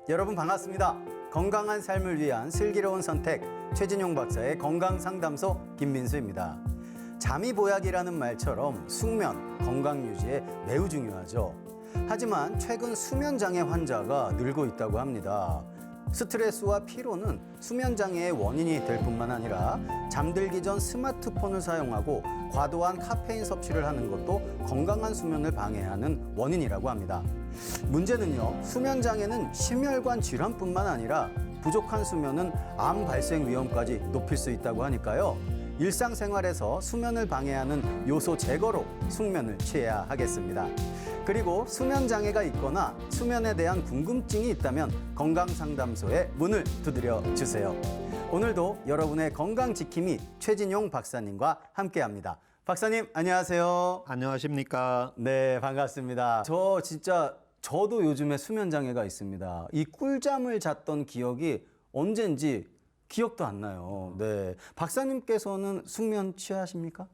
여러분 반갑습니다. 건강한 삶을 위한 슬기로운 선택 최진용 박사의 건강상담소 김민수입니다. 잠이 보약이라는 말처럼 숙면, 건강 유지에 매우 중요하죠. 하지만 최근 수면장애 환자가 늘고 있다고 합니다. 스트레스와 피로는 수면장애의 원인이 될 뿐만 아니라 잠들기 전 스마트폰을 사용하고 과도한 카페인 섭취를 하는 것도 건강한 수면을 방해하는 원인이라고 합니다. 문제는요, 수면장애는 심혈관 질환뿐만 아니라 부족한 수면은 암 발생 위험까지 높일 수 있다고 하니까요. 일상생활에서 수면을 방해하는 요소 제거로 숙면을 취해야 하겠습니다. 그리고 수면장애가 있거나 수면에 대한 궁금증이 있다면 건강상담소에 문을 두드려 주세요. 오늘도 여러분의 건강지킴이 최진용 박사님과 함께합니다. 박사님 안녕하세요. 안녕하십니까? 네, 반갑습니다. 저도 요즘에 수면장애가 있습니다. 이 꿀잠을 잤던 기억이 언젠지 기억도 안 나요. 네, 박사님께서는 숙면 취하십니까?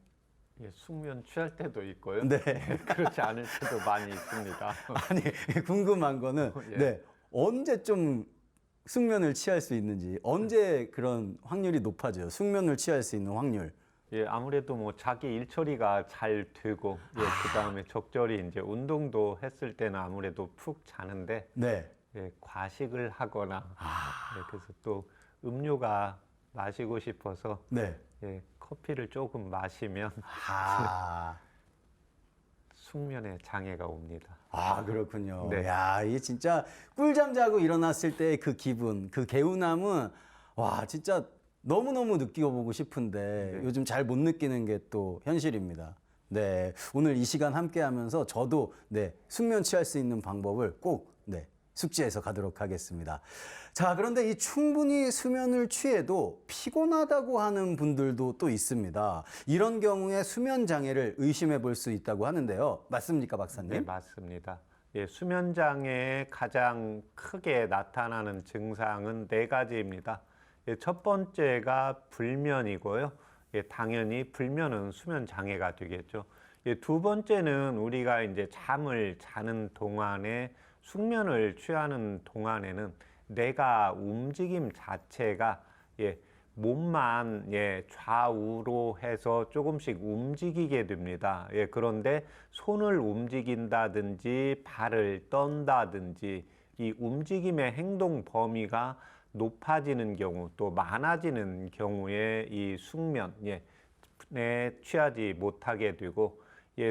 예, 숙면 취할 때도 있고요. 네. 그렇지 않을 때도 많이 있습니다. 아니, 궁금한 거는 예. 네, 언제 좀 숙면을 취할 수 있는지, 언제 그런 확률이 높아져요? 숙면을 취할 수 있는 확률. 예, 아무래도 뭐 자기 일 처리가 잘 되고, 예, 그다음에 적절히 이제 운동도 했을 때는 아무래도 푹 자는데, 네. 예, 과식을 하거나, 예, 그래서 또 음료가 마시고 싶어서, 네. 예, 커피를 조금 마시면 아, 숙면에 장애가 옵니다. 그렇군요. 네. 야, 이게 진짜 꿀잠 자고 일어났을 때 그 기분, 그 개운함은 와, 진짜 너무너무 느껴보고 싶은데 네. 요즘 잘 못 느끼는 게 또 현실입니다. 네. 오늘 이 시간 함께 하면서 저도 네, 숙면 취할 수 있는 방법을 꼭 네, 숙지해서 가도록 하겠습니다. 자, 그런데 이 충분히 수면을 취해도 피곤하다고 하는 분들도 또 있습니다. 이런 경우에 수면 장애를 의심해 볼 수 있다고 하는데요. 맞습니까, 박사님? 네, 맞습니다. 예, 수면 장애의 가장 크게 나타나는 증상은 네 가지입니다. 예, 첫 번째가 불면이고요. 예, 당연히 불면은 수면 장애가 되겠죠. 예, 두 번째는 우리가 이제 잠을 자는 동안에 숙면을 취하는 동안에는 뇌가 움직임 자체가 몸만 좌우로 해서 조금씩 움직이게 됩니다. 그런데 손을 움직인다든지 발을 떤다든지 이 움직임의 행동 범위가 높아지는 경우 또 많아지는 경우에 이 숙면에 취하지 못하게 되고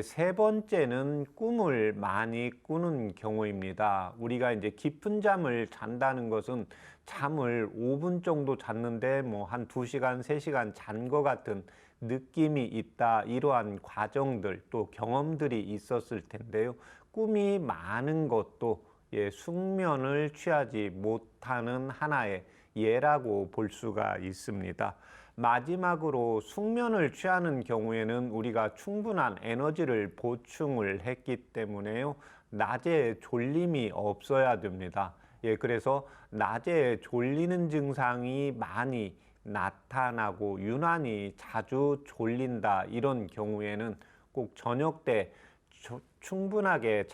세 번째는 꿈을 많이 꾸는 경우입니다. 우리가 이제 깊은 잠을 잔다는 것은 잠을 5분 정도 잤는데 뭐 한 2시간, 3시간 잔 것 같은 느낌이 있다. 이러한 과정들 또 경험들이 있었을 텐데요. 꿈이 많은 것도 숙면을 취하지 못하는 하나의 예라고 볼 수가 있습니다. 마지막으로 숙면을 취하는 경우에는 우리가 충분한 에너지를 보충을 했기 때문에요. 낮에 졸림이 없어야 됩니다. 그래서 낮에 졸리는 증상이 많이 나타나고 유난히 자주 졸린다 이런 경우에는 꼭 저녁 때 충분하게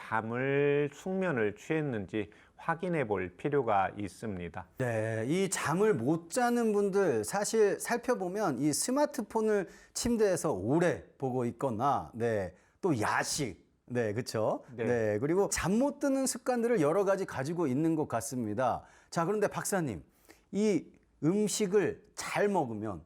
숙면을 취했는지 확인해 볼 필요가 있습니다. 네, 이 잠을 못 자는 분들 사실 살펴보면 이 스마트폰을 침대에서 오래 보고 있거나 또 야식 그렇죠? 네. 그리고 잠 못 드는 습관들을 여러 가지 가지고 있는 것 같습니다. 자, 그런데 박사님, 이 음식을 잘 먹으면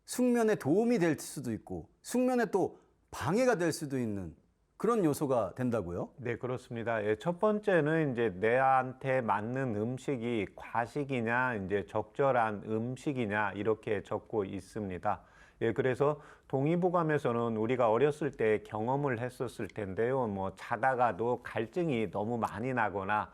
숙면에 도움이 될 수도 있고 숙면에 또 방해가 될 수도 있는 그런 요소가 된다고요? 네, 그렇습니다. 첫 번째는 이제 내한테 맞는 음식이 과식이냐, 이제 적절한 음식이냐, 이렇게 적고 있습니다. 그래서 동의보감에서는 우리가 어렸을 때 경험을 했었을 텐데요. 뭐 자다가도 갈증이 너무 많이 나거나,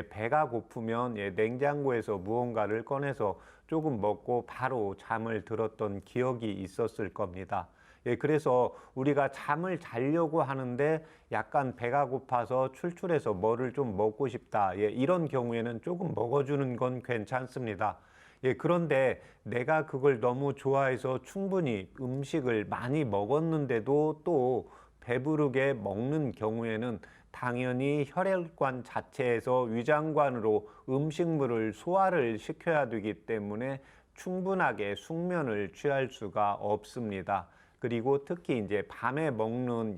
배가 고프면 냉장고에서 무언가를 꺼내서 조금 먹고 바로 잠을 들었던 기억이 있었을 겁니다. 그래서 우리가 잠을 자려고 하는데 약간 배가 고파서 출출해서 뭐를 좀 먹고 싶다. 이런 경우에는 조금 먹어주는 건 괜찮습니다. 그런데 내가 그걸 너무 좋아해서 충분히 음식을 많이 먹었는데도 또 배부르게 먹는 경우에는 당연히 혈액관 자체에서 위장관으로 음식물을 소화를 시켜야 되기 때문에 충분하게 숙면을 취할 수가 없습니다. 그리고 특히 이제 밤에 먹는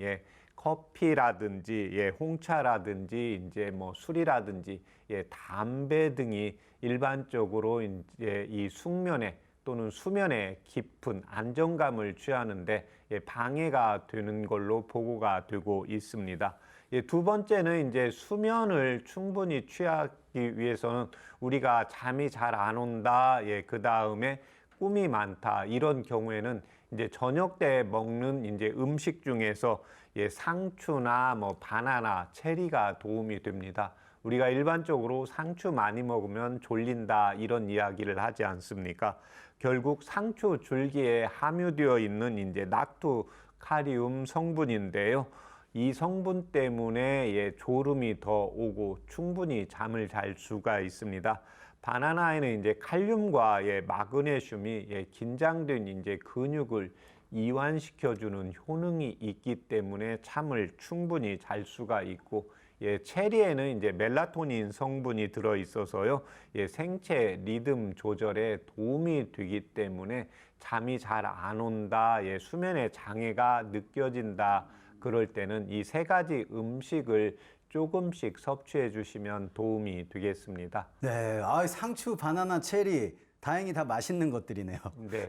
커피라든지 홍차라든지 이제 뭐 술이라든지 담배 등이 일반적으로 이제 이 숙면에 또는 수면에 깊은 안정감을 취하는데 방해가 되는 걸로 보고가 되고 있습니다. 두 번째는 이제 수면을 충분히 취하기 위해서는 우리가 잠이 잘 안 온다, 그 다음에 꿈이 많다 이런 경우에는 이제 저녁 때 먹는 이제 음식 중에서 상추나 뭐 바나나, 체리가 도움이 됩니다. 우리가 일반적으로 상추 많이 먹으면 졸린다 이런 이야기를 하지 않습니까? 결국 상추 줄기에 함유되어 있는 이제 낙투카리움 성분인데요. 이 성분 때문에 졸음이 더 오고 충분히 잠을 잘 수가 있습니다. 바나나에는 이제 칼륨과 마그네슘이 긴장된 이제 근육을 이완시켜주는 효능이 있기 때문에 잠을 충분히 잘 수가 있고, 체리에는 이제 멜라토닌 성분이 들어 있어서요, 생체 리듬 조절에 도움이 되기 때문에 잠이 잘 안 온다, 수면에 장애가 느껴진다. 그럴 때는 이 세 가지 음식을 조금씩 섭취해 주시면 도움이 되겠습니다. 네, 상추, 바나나, 체리 다행히 다 맛있는 것들이네요. 네.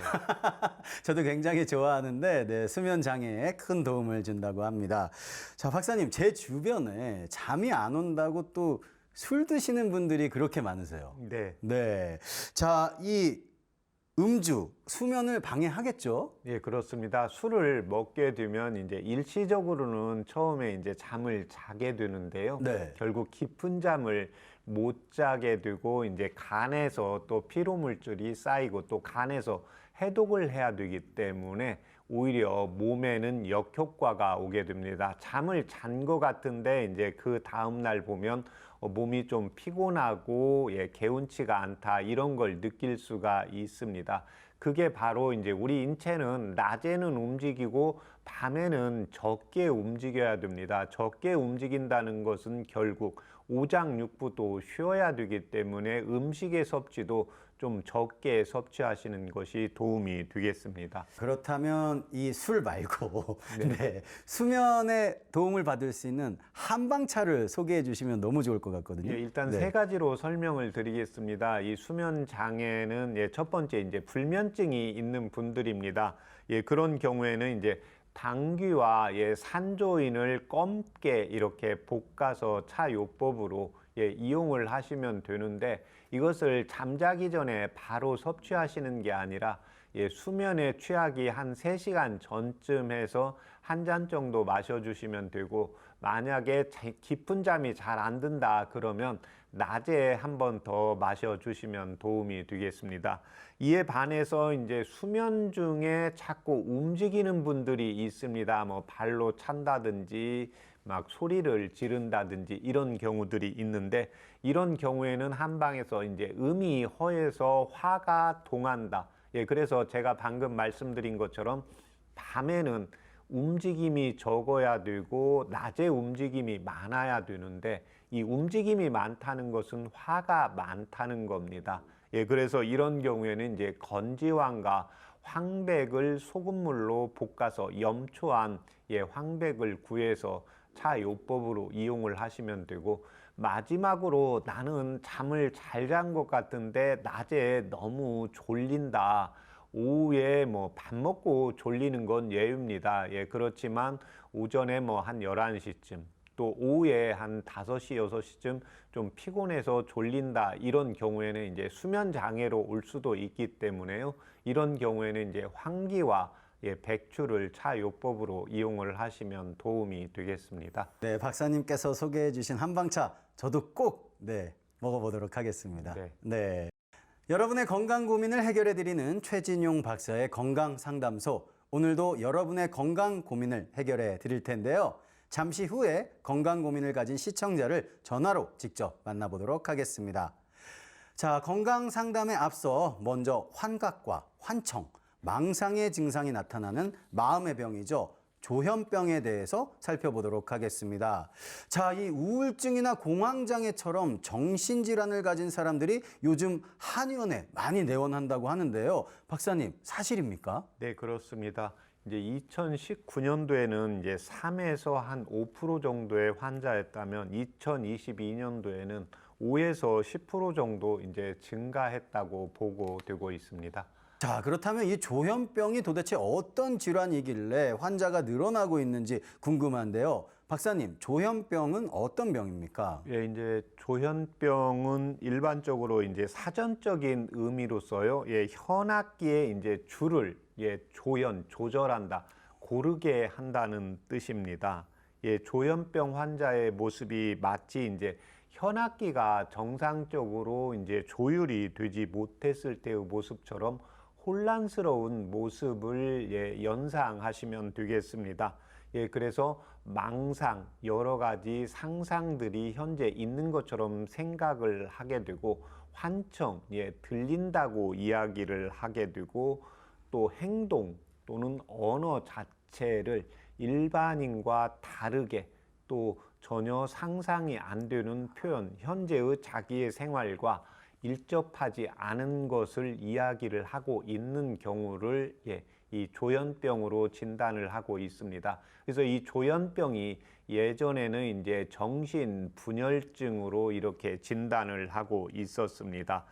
저도 굉장히 좋아하는데 수면 장애에 큰 도움을 준다고 합니다. 자, 박사님, 제 주변에 잠이 안 온다고 또 술 드시는 분들이 그렇게 많으세요. 네. 네. 자, 이 음주, 수면을 방해하겠죠? 예, 그렇습니다. 술을 먹게 되면 이제 일시적으로는 처음에 이제 잠을 자게 되는데요. 네. 결국 깊은 잠을 못 자게 되고 이제 간에서 또 피로 물질이 쌓이고 또 간에서 해독을 해야 되기 때문에 오히려 몸에는 역효과가 오게 됩니다. 잠을 잔 것 같은데 이제 그 다음 날 보면 몸이 좀 피곤하고 개운치가 않다 이런 걸 느낄 수가 있습니다. 그게 바로 이제 우리 인체는 낮에는 움직이고 밤에는 적게 움직여야 됩니다. 적게 움직인다는 것은 결국 오장육부도 쉬어야 되기 때문에 음식의 섭취도 좀 적게 섭취하시는 것이 도움이 되겠습니다. 그렇다면 이 술 말고 네. 수면에 도움을 받을 수 있는 한방차를 소개해 주시면 너무 좋을 것 같거든요. 일단 네. 세 가지로 설명을 드리겠습니다. 이 수면 장애는 첫 번째 이제 불면증이 있는 분들입니다. 그런 경우에는 이제 당귀와 산조인을 검게 이렇게 볶아서 차요법으로 이용을 하시면 되는데, 이것을 잠자기 전에 바로 섭취하시는 게 아니라 수면에 취하기 한 3시간 전쯤 해서 한 잔 정도 마셔주시면 되고, 만약에 깊은 잠이 잘 안 든다 그러면 낮에 한 번 더 마셔주시면 도움이 되겠습니다. 이에 반해서 이제 수면 중에 자꾸 움직이는 분들이 있습니다. 뭐 발로 찬다든지 막 소리를 지른다든지 이런 경우들이 있는데, 이런 경우에는 한방에서 이제 음이 허해서 화가 동한다. 그래서 제가 방금 말씀드린 것처럼 밤에는 움직임이 적어야 되고 낮에 움직임이 많아야 되는데, 이 움직임이 많다는 것은 화가 많다는 겁니다. 그래서 이런 경우에는 이제 건지황과 황백을 소금물로 볶아서 염초한 황백을 구해서 차요법으로 이용을 하시면 되고, 마지막으로 나는 잠을 잘 잔 것 같은데 낮에 너무 졸린다. 오후에 뭐 밥 먹고 졸리는 건 예외입니다. 그렇지만 오전에 뭐 한 11시쯤 또 오후에 한 5시, 6시쯤 좀 피곤해서 졸린다. 이런 경우에는 이제 수면 장애로 올 수도 있기 때문에요. 이런 경우에는 이제 황기와 백추를 차요법으로 이용을 하시면 도움이 되겠습니다. 네, 박사님께서 소개해 주신 한방차 저도 꼭 먹어보도록 하겠습니다. 네. 여러분의 건강 고민을 해결해 드리는 최진용 박사의 건강 상담소. 오늘도 여러분의 건강 고민을 해결해 드릴 텐데요. 잠시 후에 건강 고민을 가진 시청자를 전화로 직접 만나보도록 하겠습니다. 자, 건강 상담에 앞서 먼저 환각과 환청, 망상의 증상이 나타나는 마음의 병이죠. 조현병에 대해서 살펴보도록 하겠습니다. 자, 이 우울증이나 공황장애처럼 정신질환을 가진 사람들이 요즘 한의원에 많이 내원한다고 하는데요. 박사님, 사실입니까? 네, 그렇습니다. 이제 2019년도에는 이제 3에서 한 5% 정도의 환자였다면 2022년도에는 5에서 10% 정도 이제 증가했다고 보고되고 있습니다. 자, 그렇다면 이 조현병이 도대체 어떤 질환이길래 환자가 늘어나고 있는지 궁금한데요. 박사님, 조현병은 어떤 병입니까? 예, 이제 조현병은 일반적으로 이제 사전적인 의미로서요. 예, 현악기의 이제 줄을 조절한다, 고르게 한다는 뜻입니다. 예, 조현병 환자의 모습이 마치 이제 현악기가 정상적으로 이제 조율이 되지 못했을 때의 모습처럼 혼란스러운 모습을 연상하시면 되겠습니다. 그래서 망상, 여러 가지 상상들이 현재 있는 것처럼 생각을 하게 되고 환청, 들린다고 이야기를 하게 되고 또 행동 또는 언어 자체를 일반인과 다르게 또 전혀 상상이 안 되는 표현, 현재의 자기의 생활과 일접하지 않은 것을 이야기를 하고 있는 경우를 이 조현병으로 진단을 하고 있습니다. 그래서 이 조현병이 예전에는 이제 정신분열증으로 이렇게 진단을 하고 있었습니다.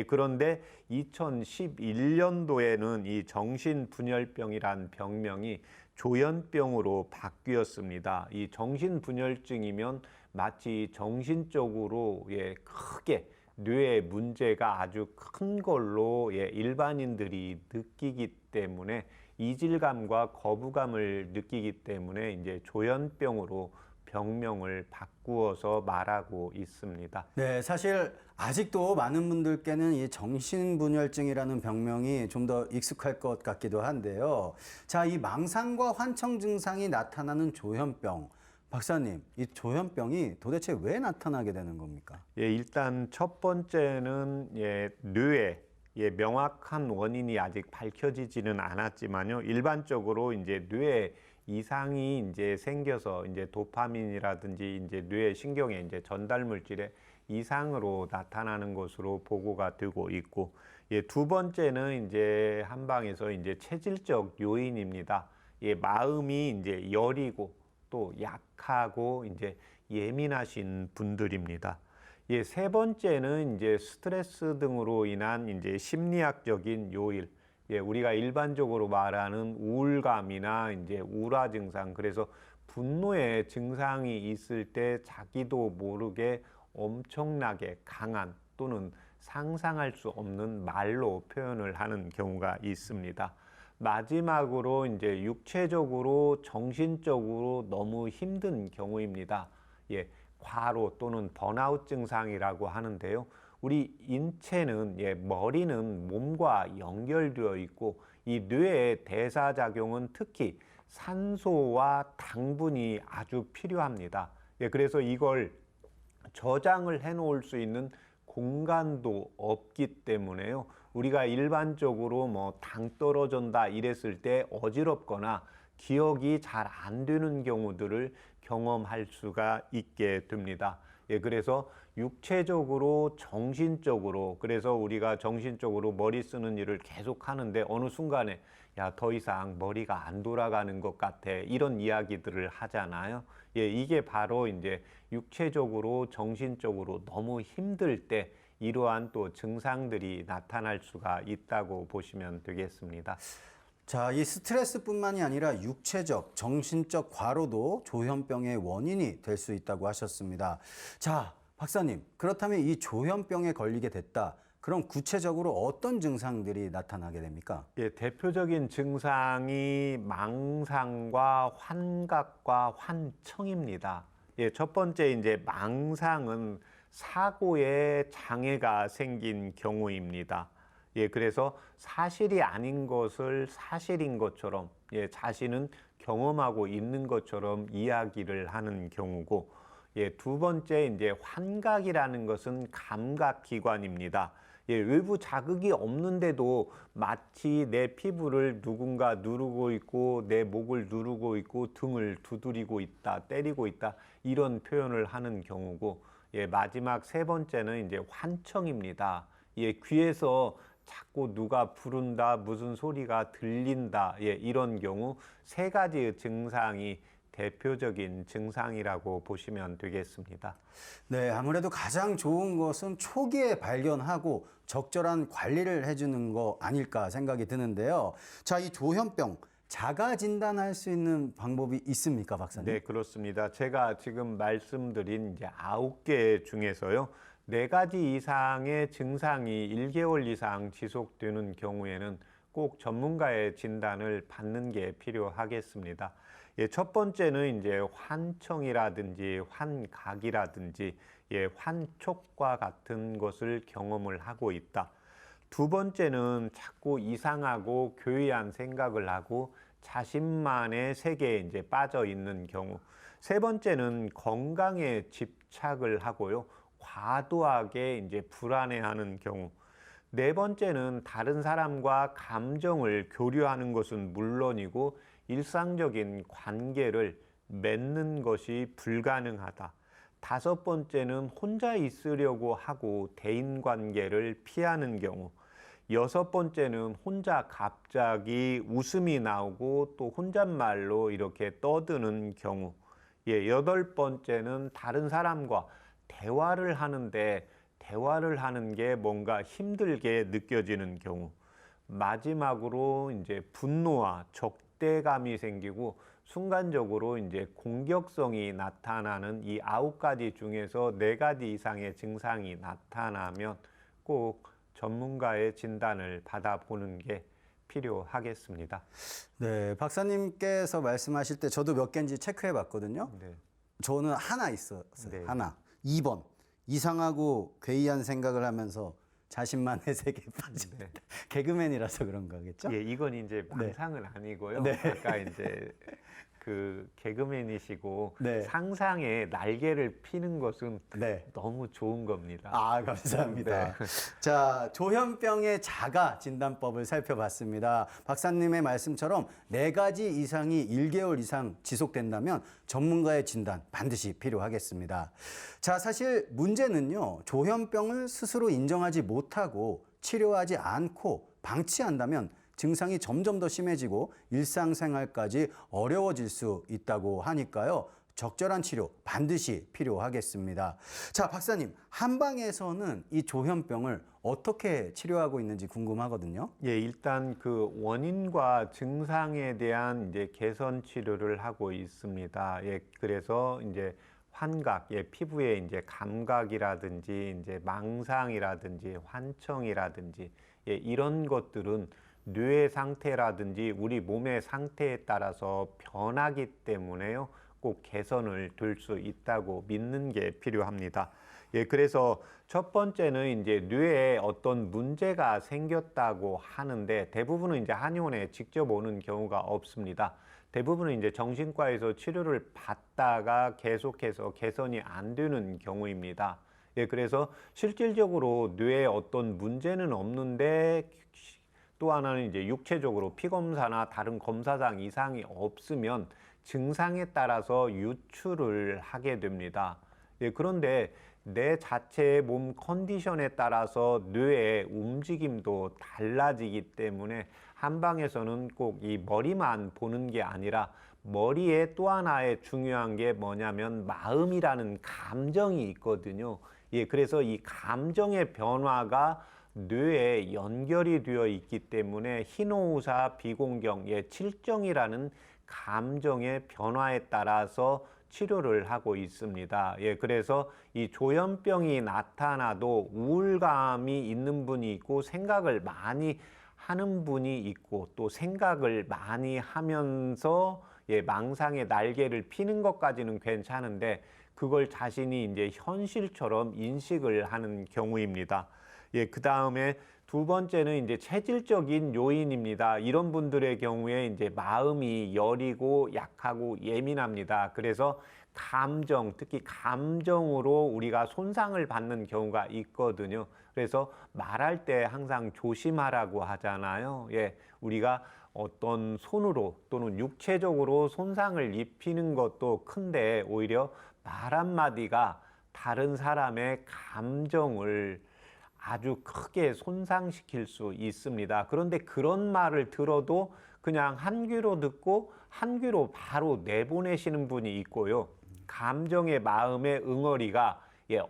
그런데 2011년도에는 이 정신분열병이란 병명이 조현병으로 바뀌었습니다. 이 정신분열증이면 마치 정신적으로 크게 뇌의 문제가 아주 큰 걸로 일반인들이 느끼기 때문에 이질감과 거부감을 느끼기 때문에 이제 조현병으로 병명을 바꾸어서 말하고 있습니다. 네, 사실 아직도 많은 분들께는 이 정신분열증이라는 병명이 좀 더 익숙할 것 같기도 한데요. 자, 이 망상과 환청 증상이 나타나는 조현병. 박사님, 이 조현병이 도대체 왜 나타나게 되는 겁니까? 일단 첫 번째는 뇌에 명확한 원인이 아직 밝혀지지는 않았지만요. 일반적으로 이제 뇌에 이상이 이제 생겨서 이제 도파민이라든지 이제 뇌 신경의 이제 전달 물질의 이상으로 나타나는 것으로 보고가 되고 있고, 두 번째는 이제 한방에서 이제 체질적 요인입니다. 마음이 이제 여리고 또 약하고 이제 예민하신 분들입니다. 세 번째는 이제 스트레스 등으로 인한 이제 심리학적인 요일. 우리가 일반적으로 말하는 우울감이나 이제 우울화 증상. 그래서 분노의 증상이 있을 때 자기도 모르게 엄청나게 강한 또는 상상할 수 없는 말로 표현을 하는 경우가 있습니다. 마지막으로 이제 육체적으로 정신적으로 너무 힘든 경우입니다. 과로 또는 번아웃 증상이라고 하는데요. 우리 인체는 머리는 몸과 연결되어 있고 이 뇌의 대사작용은 특히 산소와 당분이 아주 필요합니다. 그래서 이걸 저장을 해 놓을 수 있는 공간도 없기 때문에요. 우리가 일반적으로 뭐 당 떨어진다 이랬을 때 어지럽거나 기억이 잘 안 되는 경우들을 경험할 수가 있게 됩니다. 그래서 육체적으로 정신적으로 그래서 우리가 정신적으로 머리 쓰는 일을 계속 하는데 어느 순간에 야, 더 이상 머리가 안 돌아가는 것 같아 이런 이야기들을 하잖아요. 이게 바로 이제 육체적으로 정신적으로 너무 힘들 때 이러한 또 증상들이 나타날 수가 있다고 보시면 되겠습니다. 자, 이 스트레스뿐만이 아니라 육체적, 정신적 과로도 조현병의 원인이 될 수 있다고 하셨습니다. 자, 박사님, 그렇다면 이 조현병에 걸리게 됐다. 그럼 구체적으로 어떤 증상들이 나타나게 됩니까? 대표적인 증상이 망상과 환각과 환청입니다. 첫 번째 이제 망상은 사고에 장애가 생긴 경우입니다. 그래서 사실이 아닌 것을 사실인 것처럼 자신은 경험하고 있는 것처럼 이야기를 하는 경우고, 두 번째 이제 환각이라는 것은 감각기관입니다. 외부 자극이 없는데도 마치 내 피부를 누군가 누르고 있고 내 목을 누르고 있고 등을 두드리고 있다, 때리고 있다 이런 표현을 하는 경우고 마지막 세 번째는 이제 환청입니다. 귀에서 자꾸 누가 부른다, 무슨 소리가 들린다 이런 경우 세 가지의 증상이 대표적인 증상이라고 보시면 되겠습니다. 네, 아무래도 가장 좋은 것은 초기에 발견하고 적절한 관리를 해주는 거 아닐까 생각이 드는데요. 자, 이 조현병 자가 진단할 수 있는 방법이 있습니까, 박사님? 네, 그렇습니다. 제가 지금 말씀드린 이제 9개 중에서요. 4가지 이상의 증상이 1개월 이상 지속되는 경우에는 꼭 전문가의 진단을 받는 게 필요하겠습니다. 첫 번째는 이제 환청이라든지 환각이라든지 환촉과 같은 것을 경험을 하고 있다. 두 번째는 자꾸 이상하고 괴이한 생각을 하고 자신만의 세계에 이제 빠져 있는 경우. 세 번째는 건강에 집착을 하고요. 과도하게 이제 불안해하는 경우. 네 번째는 다른 사람과 감정을 교류하는 것은 물론이고 일상적인 관계를 맺는 것이 불가능하다. 다섯 번째는 혼자 있으려고 하고 대인관계를 피하는 경우. 여섯 번째는 혼자 갑자기 웃음이 나오고 또 혼잣말로 이렇게 떠드는 경우. 여덟 번째는 다른 사람과 대화를 하는데 대화를 하는 게 뭔가 힘들게 느껴지는 경우. 마지막으로 이제 분노와 적대감이 생기고 순간적으로 이제 공격성이 나타나는 이 9가지 중에서 4가지 이상의 증상이 나타나면 꼭 전문가의 진단을 받아보는 게 필요하겠습니다. 네, 박사님께서 말씀하실 때 저도 몇 개인지 체크해 봤거든요. 네. 저는 하나 있었어요. 네. 하나. 2번. 이상하고 괴이한 생각을 하면서 자신만의 세계에 빠진다. 네. 개그맨이라서 그런 거겠죠? 이건 이제 망상은 아니고요. 네. 아까 이제 그 개그맨이시고 네. 상상에 날개를 피는 것은 네. 너무 좋은 겁니다. 아, 감사합니다. 자, 조현병의 자가 진단법을 살펴봤습니다. 박사님의 말씀처럼 4가지 이상이 1개월 이상 지속된다면 전문가의 진단 반드시 필요하겠습니다. 자, 사실 문제는요, 조현병을 스스로 인정하지 못하고 치료하지 않고 방치한다면 증상이 점점 더 심해지고 일상생활까지 어려워질 수 있다고 하니까요. 적절한 치료 반드시 필요하겠습니다. 자, 박사님, 한방에서는 이 조현병을 어떻게 치료하고 있는지 궁금하거든요. 일단 그 원인과 증상에 대한 이제 개선 치료를 하고 있습니다. 그래서 이제 환각, 피부에 이제 감각이라든지 이제 망상이라든지 환청이라든지 이런 것들은 뇌의 상태라든지 우리 몸의 상태에 따라서 변하기 때문에요. 꼭 개선을 될 수 있다고 믿는 게 필요합니다. 그래서 첫 번째는 이제 뇌에 어떤 문제가 생겼다고 하는데 대부분은 이제 한의원에 직접 오는 경우가 없습니다. 대부분은 이제 정신과에서 치료를 받다가 계속해서 개선이 안 되는 경우입니다. 그래서 실질적으로 뇌에 어떤 문제는 없는데 또 하나는 이제 육체적으로 피검사나 다른 검사상 이상이 없으면 증상에 따라서 유출을 하게 됩니다. 그런데 내 자체의 몸 컨디션에 따라서 뇌의 움직임도 달라지기 때문에 한방에서는 꼭 이 머리만 보는 게 아니라 머리에 또 하나의 중요한 게 뭐냐면 마음이라는 감정이 있거든요. 그래서 이 감정의 변화가 뇌에 연결이 되어 있기 때문에 희노우사 비공경, 칠정이라는 감정의 변화에 따라서 치료를 하고 있습니다. 그래서 이 조현병이 나타나도 우울감이 있는 분이 있고 생각을 많이 하는 분이 있고 또 생각을 많이 하면서 망상의 날개를 피는 것까지는 괜찮은데 그걸 자신이 이제 현실처럼 인식을 하는 경우입니다. 그 다음에 두 번째는 이제 체질적인 요인입니다. 이런 분들의 경우에 이제 마음이 여리고 약하고 예민합니다. 그래서 감정, 특히 감정으로 우리가 손상을 받는 경우가 있거든요. 그래서 말할 때 항상 조심하라고 하잖아요. 예, 우리가 어떤 손으로 또는 육체적으로 손상을 입히는 것도 큰데 오히려 말 한마디가 다른 사람의 감정을 아주 크게 손상시킬 수 있습니다. 그런데 그런 말을 들어도 그냥 한 귀로 듣고 한 귀로 바로 내보내시는 분이 있고요. 감정의 마음의 응어리가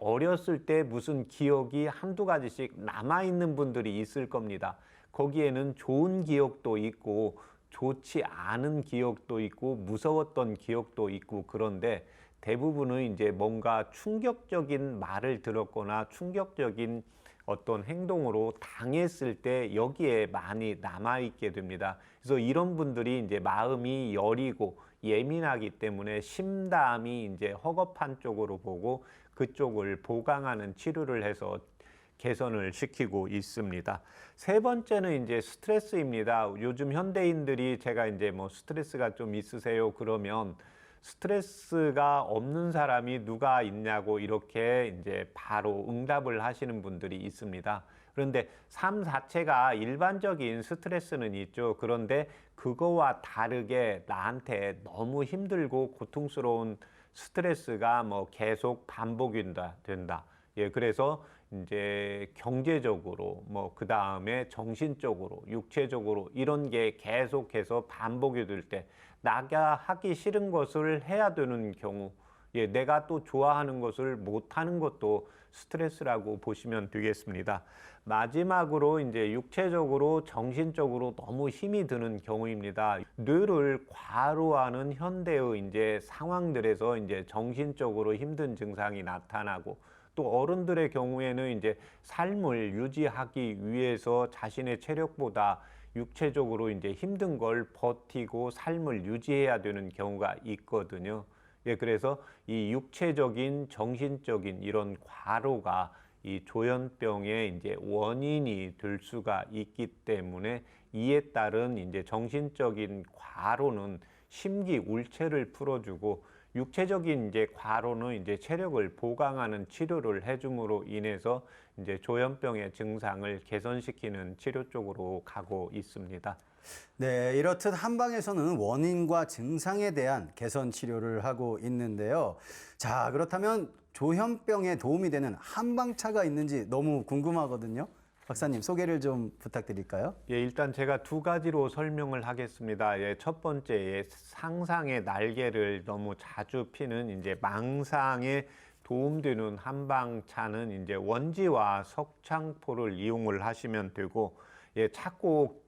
어렸을 때 무슨 기억이 한두 가지씩 남아있는 분들이 있을 겁니다. 거기에는 좋은 기억도 있고 좋지 않은 기억도 있고 무서웠던 기억도 있고 그런데 대부분은 이제 뭔가 충격적인 말을 들었거나 충격적인 어떤 행동으로 당했을 때 여기에 많이 남아있게 됩니다. 그래서 이런 분들이 이제 마음이 여리고 예민하기 때문에 심담이 이제 허겁한 쪽으로 보고 그쪽을 보강하는 치료를 해서 개선을 시키고 있습니다. 세 번째는 이제 스트레스입니다. 요즘 현대인들이 제가 이제 뭐 스트레스가 좀 있으세요 그러면 스트레스가 없는 사람이 누가 있냐고 이렇게 이제 바로 응답을 하시는 분들이 있습니다. 그런데 삶 자체가 일반적인 스트레스는 있죠. 그런데 그거와 다르게 나한테 너무 힘들고 고통스러운 스트레스가 뭐 계속 반복이 된다. 예, 그래서 이제 경제적으로 뭐 그 다음에 정신적으로 육체적으로 이런 게 계속해서 반복이 될 때 나가 하기 싫은 것을 해야 되는 경우 예, 내가 또 좋아하는 것을 못하는 것도 스트레스라고 보시면 되겠습니다. 마지막으로 이제 육체적으로 정신적으로 너무 힘이 드는 경우입니다. 뇌를 과로하는 현대의 이제 상황들에서 이제 정신적으로 힘든 증상이 나타나고 또 어른들의 경우에는 이제 삶을 유지하기 위해서 자신의 체력보다 육체적으로 이제 힘든 걸 버티고 삶을 유지해야 되는 경우가 있거든요. 예, 그래서 이 육체적인, 정신적인 이런 과로가 이 조현병의 이제 원인이 될 수가 있기 때문에 이에 따른 이제 정신적인 과로는 심기울체를 풀어주고 육체적인 이제 과로는 이제 체력을 보강하는 치료를 해줌으로 인해서 이제 조현병의 증상을 개선시키는 치료 쪽으로 가고 있습니다. 네, 이렇듯 한방에서는 원인과 증상에 대한 개선 치료를 하고 있는데요. 자, 그렇다면 조현병에 도움이 되는 한방차가 있는지 너무 궁금하거든요. 박사님, 소개를 좀 부탁드릴까요? 예, 일단 제가 두 가지로 설명을 하겠습니다. 예, 첫 번째, 상상의 날개를 너무 자주 피는 이제 망상에 도움되는 한방차는 이제 원지와 석창포를 이용을 하시면 되고, 예, 자꾸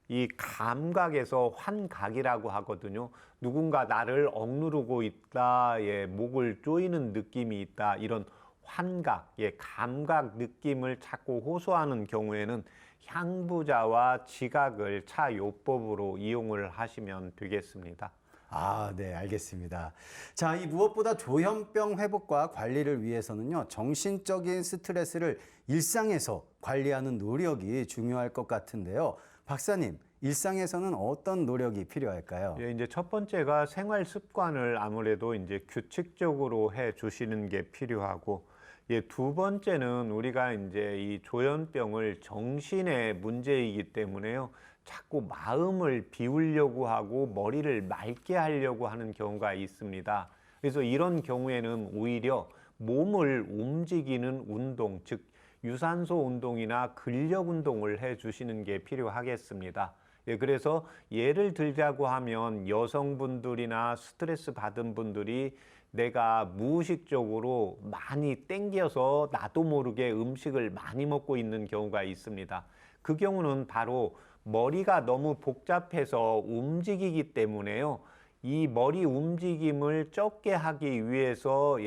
이 감각에서 환각이라고 하거든요. 누군가 나를 억누르고 있다, 예, 목을 조이는 느낌이 있다, 이런 환각, 예, 감각 느낌을 자꾸 호소하는 경우에는 향부자와 지각을 차요법으로 이용을 하시면 되겠습니다. 아, 네, 알겠습니다. 자, 이 무엇보다 조현병 회복과 관리를 위해서는요, 정신적인 스트레스를 일상에서 관리하는 노력이 중요할 것 같은데요. 박사님, 일상에서는 어떤 노력이 필요할까요? 예, 이제 첫 번째가 생활 습관을 아무래도 이제 규칙적으로 해 주시는 게 필요하고, 예, 두 번째는 우리가 이제 이 조현병을 정신의 문제이기 때문에요. 자꾸 마음을 비우려고 하고 머리를 맑게 하려고 하는 경우가 있습니다. 그래서 이런 경우에는 오히려 몸을 움직이는 운동, 즉 유산소 운동이나 근력 운동을 해 주시는 게 필요하겠습니다. 예, 그래서 예를 들자고 하면 여성분들이나 스트레스 받은 분들이 내가 무의식적으로 많이 땡겨서 나도 모르게 음식을 많이 먹고 있는 경우가 있습니다. 그 경우는 바로 머리가 너무 복잡해서 움직이기 때문에요. 이 머리 움직임을 적게 하기 위해서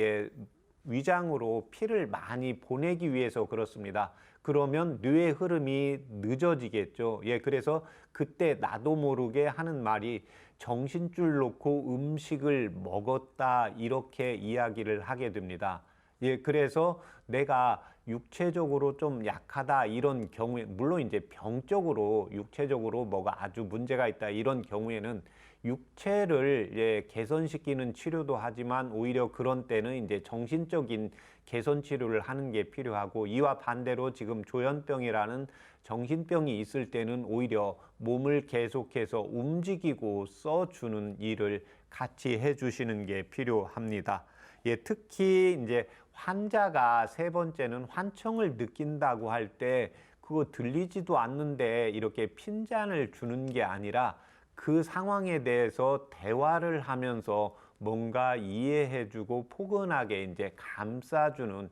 위장으로 피를 많이 보내기 위해서 그렇습니다. 그러면 뇌의 흐름이 늦어지겠죠. 예, 그래서 그때 나도 모르게 하는 말이 정신줄 놓고 음식을 먹었다 이렇게 이야기를 하게 됩니다. 예, 그래서 내가 육체적으로 좀 약하다 이런 경우에 물론 이제 병적으로 육체적으로 뭐가 아주 문제가 있다 이런 경우에는 육체를 개선시키는 치료도 하지만 오히려 그런 때는 이제 정신적인 개선 치료를 하는 게 필요하고, 이와 반대로 지금 조현병이라는 정신병이 있을 때는 오히려 몸을 계속해서 움직이고 써주는 일을 같이 해주시는 게 필요합니다. 특히 이제 환자가 세 번째는 환청을 느낀다고 할 때 그거 들리지도 않는데 이렇게 핀잔을 주는 게 아니라 그 상황에 대해서 대화를 하면서 뭔가 이해해주고 포근하게 이제 감싸주는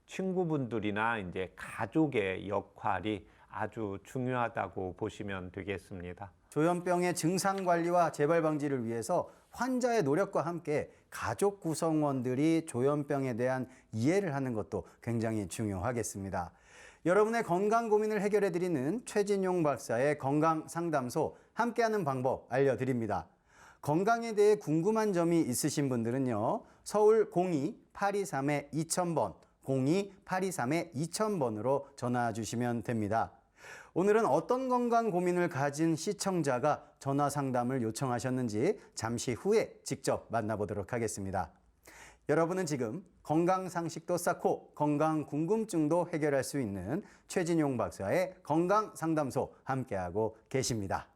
친구분들이나 이제 가족의 역할이 아주 중요하다고 보시면 되겠습니다. 조현병의 증상 관리와 재발 방지를 위해서 환자의 노력과 함께 가족 구성원들이 조현병에 대한 이해를 하는 것도 굉장히 중요하겠습니다. 여러분의 건강 고민을 해결해 드리는 최진용 박사의 건강 상담소, 함께하는 방법 알려드립니다. 건강에 대해 궁금한 점이 있으신 분들은요, 서울 02-823-2000번, 02-823-2000번으로 전화 주시면 됩니다. 오늘은 어떤 건강 고민을 가진 시청자가 전화 상담을 요청하셨는지 잠시 후에 직접 만나보도록 하겠습니다. 여러분은 지금 건강 상식도 쌓고 건강 궁금증도 해결할 수 있는 최진용 박사의 건강 상담소 함께하고 계십니다.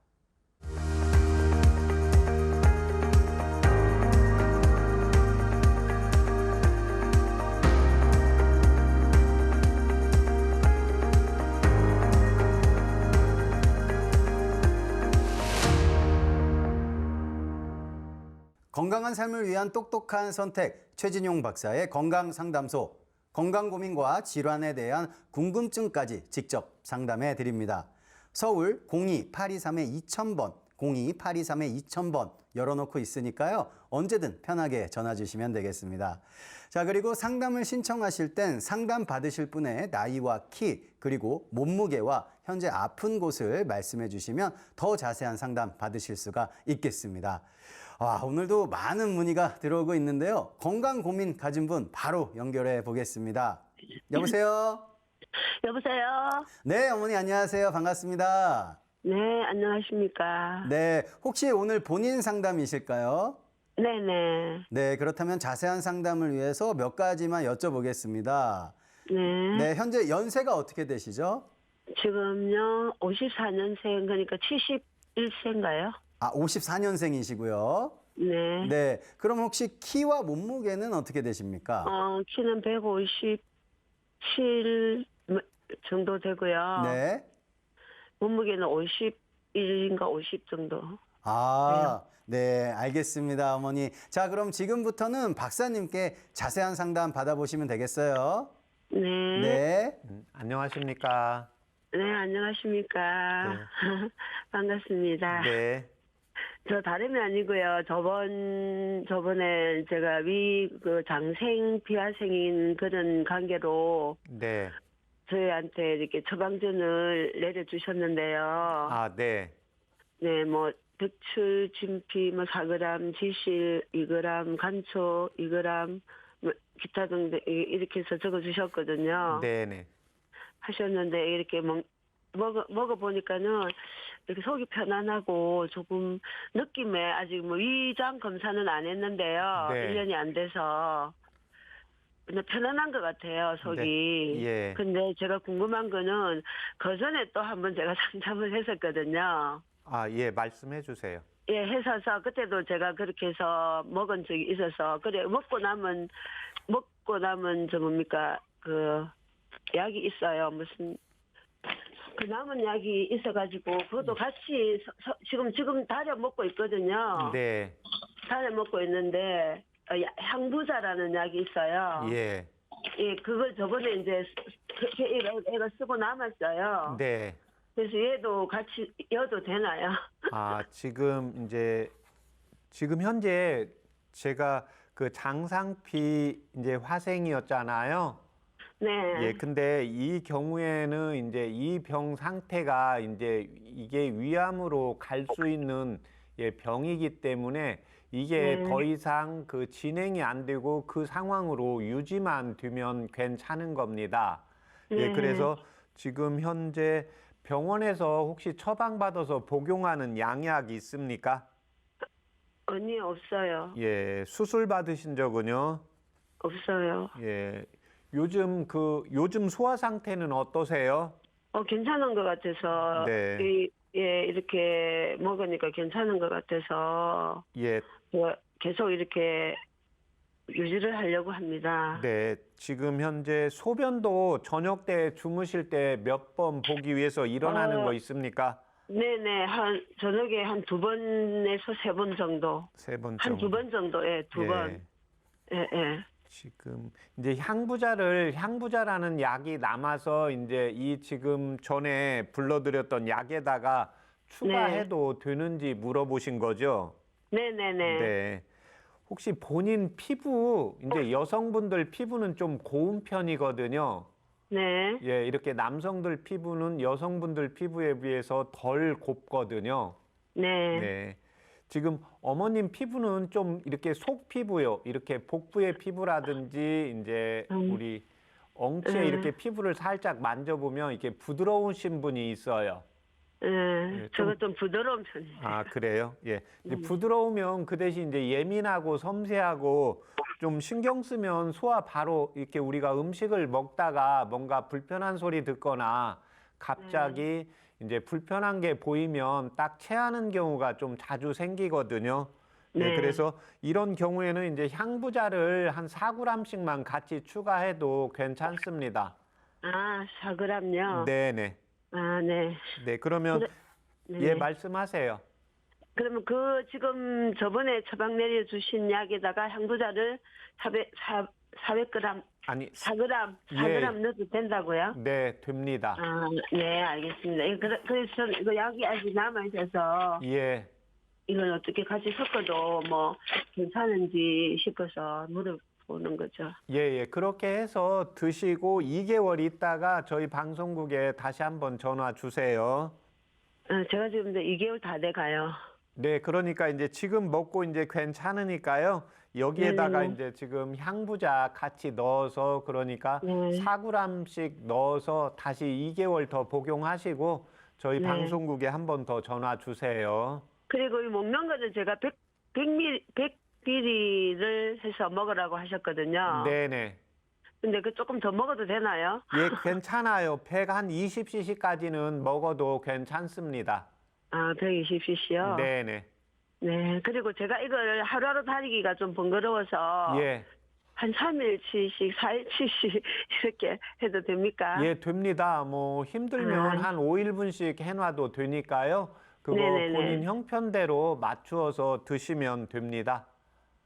건강한 삶을 위한 똑똑한 선택, 최진용 박사의 건강상담소. 건강 고민과 질환에 대한 궁금증까지 직접 상담해 드립니다. 서울 02-823-2000번, 02-823-2000번 열어놓고 있으니까요, 언제든 편하게 전화 주시면 되겠습니다. 자, 그리고 상담을 신청하실 땐 상담 받으실 분의 나이와 키, 그리고 몸무게와 현재 아픈 곳을 말씀해 주시면 더 자세한 상담 받으실 수가 있겠습니다. 오늘도 많은 문의가 들어오고 있는데요. 건강 고민 가진 분 바로 연결해 보겠습니다. 여보세요? 여보세요? 네, 어머니 안녕하세요. 반갑습니다. 네, 안녕하십니까? 네, 혹시 오늘 본인 상담이실까요? 네네. 네, 그렇다면 자세한 상담을 위해서 몇 가지만 여쭤보겠습니다. 네. 네, 현재 연세가 어떻게 되시죠? 지금요, 54년생, 그러니까 71세인가요? 54년생이시고요. 네. 네, 그럼 혹시 키와 몸무게는 어떻게 되십니까? 키는 157 정도 되고요. 네. 몸무게는 51인가 50 정도. 네, 알겠습니다, 어머니. 자, 그럼 지금부터는 박사님께 자세한 상담 받아보시면 되겠어요. 네. 네. 안녕하십니까? 네, 안녕하십니까? 네. 반갑습니다. 네. 저 다름이 아니고요. 저번에 제가 장생, 비화생인 그런 관계로 네. 저희한테 이렇게 처방전을 내려주셨는데요. 네. 네, 뭐, 백출, 진피, 4g, 지실 2g, 간초 2g, 기타 등등 이렇게 해서 적어주셨거든요. 네네. 하셨는데, 이렇게 먹어보니까는 이렇게 속이 편안하고 조금 느낌에 아직 위장 검사는 안 했는데요. 네. 1년이 안 돼서. 근데 편안한 것 같아요, 속이. 네. 예. 근데 제가 궁금한 거는 그 전에 또 한번 제가 상담을 했었거든요. 예, 말씀해 주세요. 예, 했어서 그때도 제가 그렇게 해서 먹은 적이 있어서 그래 먹고 남은 약이 있어요. 무슨 그 남은 약이 있어가지고 그것도 같이 지금 다려 먹고 있거든요. 네. 다려 먹고 있는데 향부자라는 약이 있어요. 예. 예, 그걸 저번에 이제 애가 쓰고 남았어요. 네. 그래서 얘도 같이 여도 되나요? 지금 현재 제가 그 장상피 이제 화생이었잖아요. 네. 예, 근데 이 경우에는 이제 이 병 상태가 이제 이게 위암으로 갈 수 있는 병이기 때문에 이게 더 이상 그 진행이 안 되고 그 상황으로 유지만 되면 괜찮은 겁니다. 예, 그래서 지금 현재 병원에서 혹시 처방받아서 복용하는 양약이 있습니까? 아니, 없어요. 예, 수술 받으신 적은요? 없어요. 예. 요즘 소화 상태는 어떠세요? 괜찮은 것 같아서, 네. 이렇게 먹으니까 괜찮은 것 같아서, 예. 계속 이렇게 유지를 하려고 합니다. 네. 지금 현재 소변도 저녁 때 주무실 때 몇 번 보기 위해서 일어나는 거 있습니까? 네네, 저녁에 한 2번에서 3번 정도. 3번 한 정도. 2번 정도, 예, 2번. 예. 예. 지금 이제 향부자라는 약이 남아서 이제 이 지금 전에 불러드렸던 약에다가 추가해도 되는지 물어보신 거죠? 네네네. 네. 혹시 본인 피부, 이제 여성분들 피부는 좀 고운 편이거든요. 네. 예, 이렇게 남성들 피부는 여성분들 피부에 비해서 덜 곱거든요. 네. 네. 지금 어머님 피부는 좀 이렇게 속 피부요. 이렇게 복부의 피부라든지 이제 우리 엉치에 이렇게 피부를 살짝 만져보면 이렇게 부드러우신 분이 있어요. 예, 저거 좀 부드러운 편이에요. 아, 그래요? 예. 이제 부드러우면 그 대신 이제 예민하고 섬세하고 좀 신경 쓰면 소화 바로 이렇게 우리가 음식을 먹다가 뭔가 불편한 소리 듣거나 갑자기 이제 불편한 게 보이면 딱 체하는 경우가 좀 자주 생기거든요. 네, 네. 그래서 이런 경우에는 이제 향부자를 한 4g씩만 같이 추가해도 괜찮습니다. 4g요? 네네. 네. 네, 그러면 네. 예, 말씀하세요. 그러면 지금 저번에 처방 내려주신 약에다가 향부자를 400g, 아니, 4g, 예. 4g 넣어도 된다고요? 네, 됩니다. 네, 알겠습니다. 그래서 저는 이거 약이 아직 남아있어서 예. 이걸 어떻게 같이 섞어도 뭐 괜찮은지 싶어서 물어보는 거죠. 예, 예. 그렇게 해서 드시고 2개월 있다가 저희 방송국에 다시 한번 전화 주세요. 제가 지금 이제 2개월 다 돼가요. 네, 그러니까 이제 지금 먹고 이제 괜찮으니까요. 여기에다가 네. 이제 지금 향부자 같이 넣어서 그러니까 네. 4g씩 넣어서 다시 2개월 더 복용하시고 저희 네. 방송국에 한번 더 전화 주세요. 그리고 이 먹는 거는 제가 100ml를 해서 먹으라고 하셨거든요. 네네. 근데 조금 더 먹어도 되나요? 예, 괜찮아요. 120cc까지는 먹어도 괜찮습니다. 120cc요? 네네. 네. 그리고 제가 이걸 하루하루 다니기가 좀 번거로워서 예. 한 3일치씩, 4일치씩 이렇게 해도 됩니까? 예, 됩니다. 뭐 힘들면 한 5일분씩 해놔도 되니까요. 그거 네네네. 본인 형편대로 맞추어서 드시면 됩니다.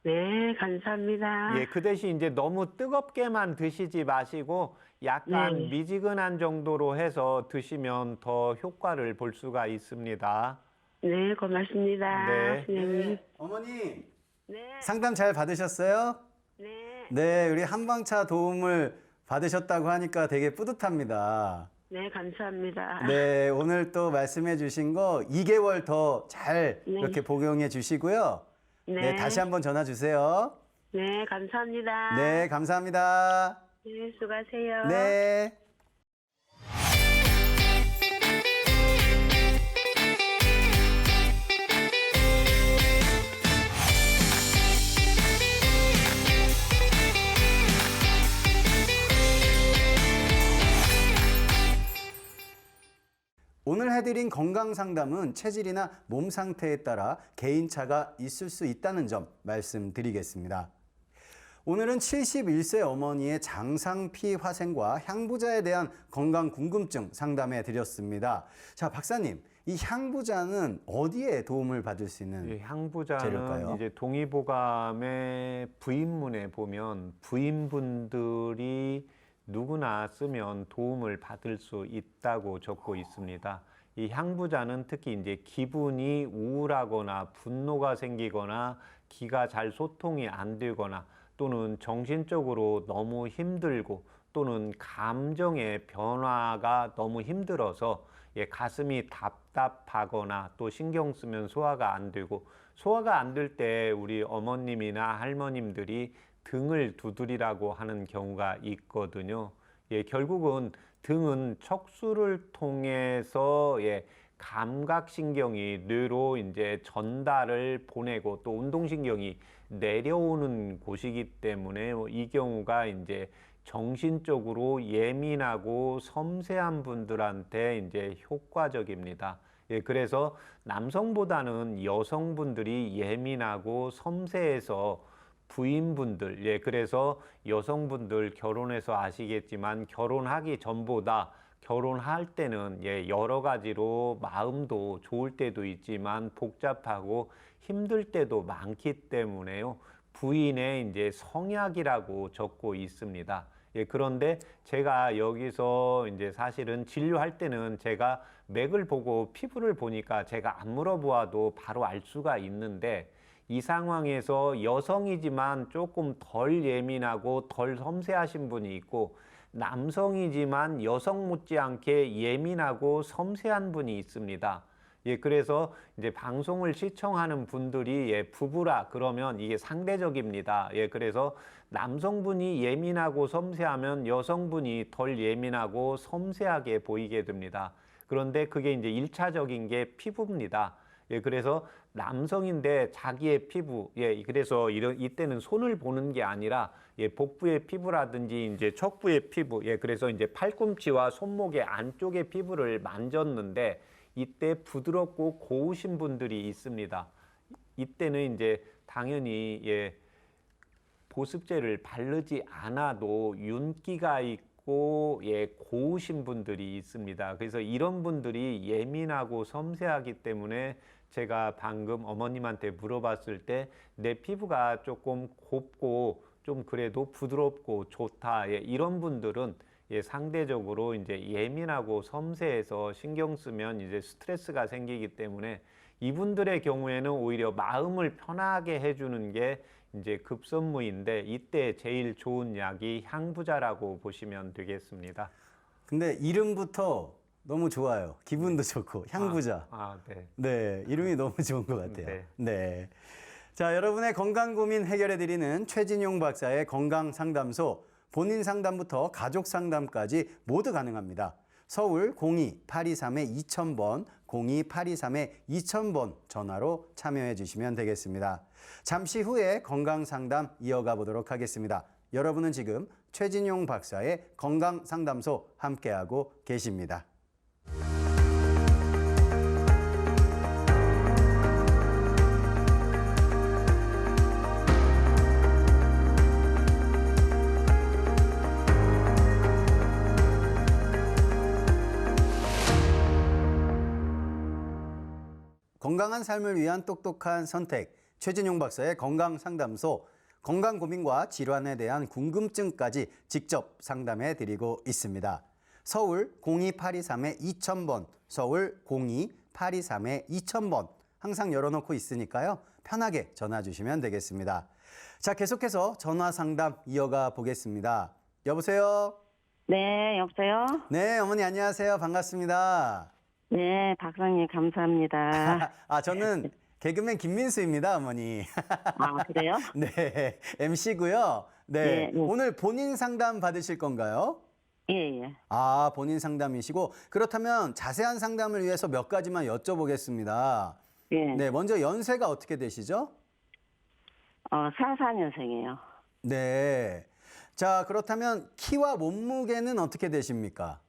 네, 감사합니다. 예, 그 대신 이제 너무 뜨겁게만 드시지 마시고 약간 네. 미지근한 정도로 해서 드시면 더 효과를 볼 수가 있습니다. 네, 고맙습니다. 네. 선생님. 어머니 네, 상담 잘 받으셨어요? 네, 네, 우리 한방차 도움을 받으셨다고 하니까 되게 뿌듯합니다. 네, 감사합니다. 네, 오늘 또 말씀해 주신 거 2개월 더 잘 네. 이렇게 복용해 주시고요. 네, 다시 한번 전화 주세요. 네, 감사합니다. 네, 감사합니다. 네, 수고하세요. 네. 오늘 해드린 건강 상담은 체질이나 몸 상태에 따라 개인차가 있을 수 있다는 점 말씀드리겠습니다. 오늘은 71세 어머니의 장상피 화생과 향부자에 대한 건강 궁금증 상담해 드렸습니다. 자, 박사님, 이 향부자는 어디에 도움을 받을 수 있는 예, 향부자는 재료일까요? 이제 동의보감의 부인문에 보면 부인분들이 누구나 쓰면 도움을 받을 수 있다고 적고 있습니다. 이 향부자는 특히 이제 기분이 우울하거나 분노가 생기거나 기가 잘 소통이 안 되거나 또는 정신적으로 너무 힘들고 또는 감정의 변화가 너무 힘들어서 가슴이 답답하거나 또 신경 쓰면 소화가 안 되고 소화가 안 될 때 우리 어머님이나 할머님들이 등을 두드리라고 하는 경우가 있거든요. 결국은 등은 척수를 통해서 감각신경이 뇌로 이제 전달을 보내고 또 운동신경이 내려오는 곳이기 때문에 이 경우가 이제 정신적으로 예민하고 섬세한 분들한테 이제 효과적입니다. 예, 그래서 남성보다는 여성분들이 예민하고 섬세해서 부인분들, 예, 그래서 여성분들 결혼해서 아시겠지만 결혼하기 전보다 결혼할 때는 예, 여러 가지로 마음도 좋을 때도 있지만 복잡하고 힘들 때도 많기 때문에요. 부인의 이제 성약이라고 적고 있습니다. 예, 그런데 제가 여기서 이제 사실은 진료할 때는 제가 맥을 보고 피부를 보니까 제가 안 물어보아도 바로 알 수가 있는데 이 상황에서 여성이지만 조금 덜 예민하고 덜 섬세하신 분이 있고 남성이지만 여성 못지않게 예민하고 섬세한 분이 있습니다. 예, 그래서 이제 방송을 시청하는 분들이 예, 부부라 그러면 이게 상대적입니다. 예, 그래서 남성분이 예민하고 섬세하면 여성분이 덜 예민하고 섬세하게 보이게 됩니다. 그런데 그게 이제 1차적인 게 피부입니다. 예, 그래서 남성인데 자기의 피부, 예, 그래서 이때는 손을 보는 게 아니라 예, 복부의 피부라든지 이제 척부의 피부, 예, 그래서 이제 팔꿈치와 손목의 안쪽의 피부를 만졌는데 이때 부드럽고 고우신 분들이 있습니다. 이때는 이제 당연히 예, 보습제를 바르지 않아도 윤기가 있고 예, 고우신 분들이 있습니다. 그래서 이런 분들이 예민하고 섬세하기 때문에 제가 방금 어머님한테 물어봤을 때 내 피부가 조금 곱고 좀 그래도 부드럽고 좋다. 예, 이런 분들은 예, 상대적으로 이제 예민하고 섬세해서 신경 쓰면 이제 스트레스가 생기기 때문에 이분들의 경우에는 오히려 마음을 편하게 해주는 게 이제 급선무인데 이때 제일 좋은 약이 향부자라고 보시면 되겠습니다. 근데 이름부터 너무 좋아요. 기분도 좋고 향부자. 네. 네, 이름이 너무 좋은 것 같아요. 네. 네. 자, 여러분의 건강 고민 해결해 드리는 최진용 박사의 건강 상담소. 본인 상담부터 가족 상담까지 모두 가능합니다. 서울 02-823-2000번, 02-823-2000번 전화로 참여해 주시면 되겠습니다. 잠시 후에 건강 상담 이어가 보도록 하겠습니다. 여러분은 지금 최진용 박사의 건강 상담소 함께하고 계십니다. 건강한 삶을 위한 똑똑한 선택, 최진용 박사의 건강상담소, 건강 고민과 질환에 대한 궁금증까지 직접 상담해 드리고 있습니다. 서울 02-823-2000번, 서울 02-823-2000번 항상 열어놓고 있으니까요. 편하게 전화 주시면 되겠습니다. 자, 계속해서 전화 상담 이어가 보겠습니다. 여보세요? 네, 여보세요? 네, 어머니 안녕하세요. 반갑습니다. 네, 박사님 감사합니다. 저는 개그맨 김민수입니다, 어머니. 아, 그래요? 네, MC고요. 네, 네. 오늘 본인 상담 받으실 건가요? 예, 예. 본인 상담이시고 그렇다면 자세한 상담을 위해서 몇 가지만 여쭤보겠습니다. 예. 네, 먼저 연세가 어떻게 되시죠? 44년생이에요. 네. 자, 그렇다면 키와 몸무게는 어떻게 되십니까?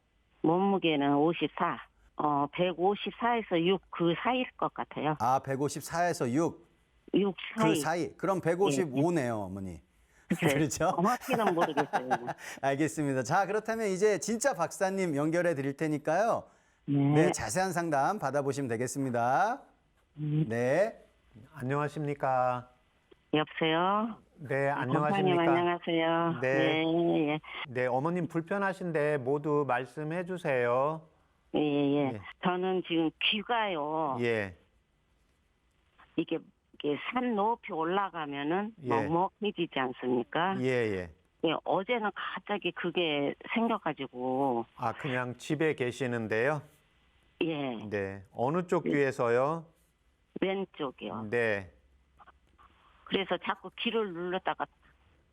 몸무게는 54. 154에서 6 그 사이일 것 같아요. 154에서 6. 6 사이. 그 사이. 그럼 155네요, 어머니. 그렇죠? 정확히는 모르겠어요. 알겠습니다. 자, 그렇다면 이제 진짜 박사님 연결해 드릴 테니까요. 네, 자세한 상담 받아보시면 되겠습니다. 네. 안녕하십니까? 여보세요? 네, 박사님 안녕하십니까? 안녕하세요. 네. 네, 예. 네, 어머님 불편하신데 모두 말씀해 주세요. 예, 예. 예. 저는 지금 귀가요. 예. 이게 산 높이 올라가면은 예. 먹먹해지지 않습니까? 예, 예. 예, 어제는 갑자기 그게 생겨가지고 그냥 집에 계시는데요? 예, 네. 어느 쪽 귀에서요? 왼쪽이요. 네. 그래서 자꾸 귀를 눌렀다가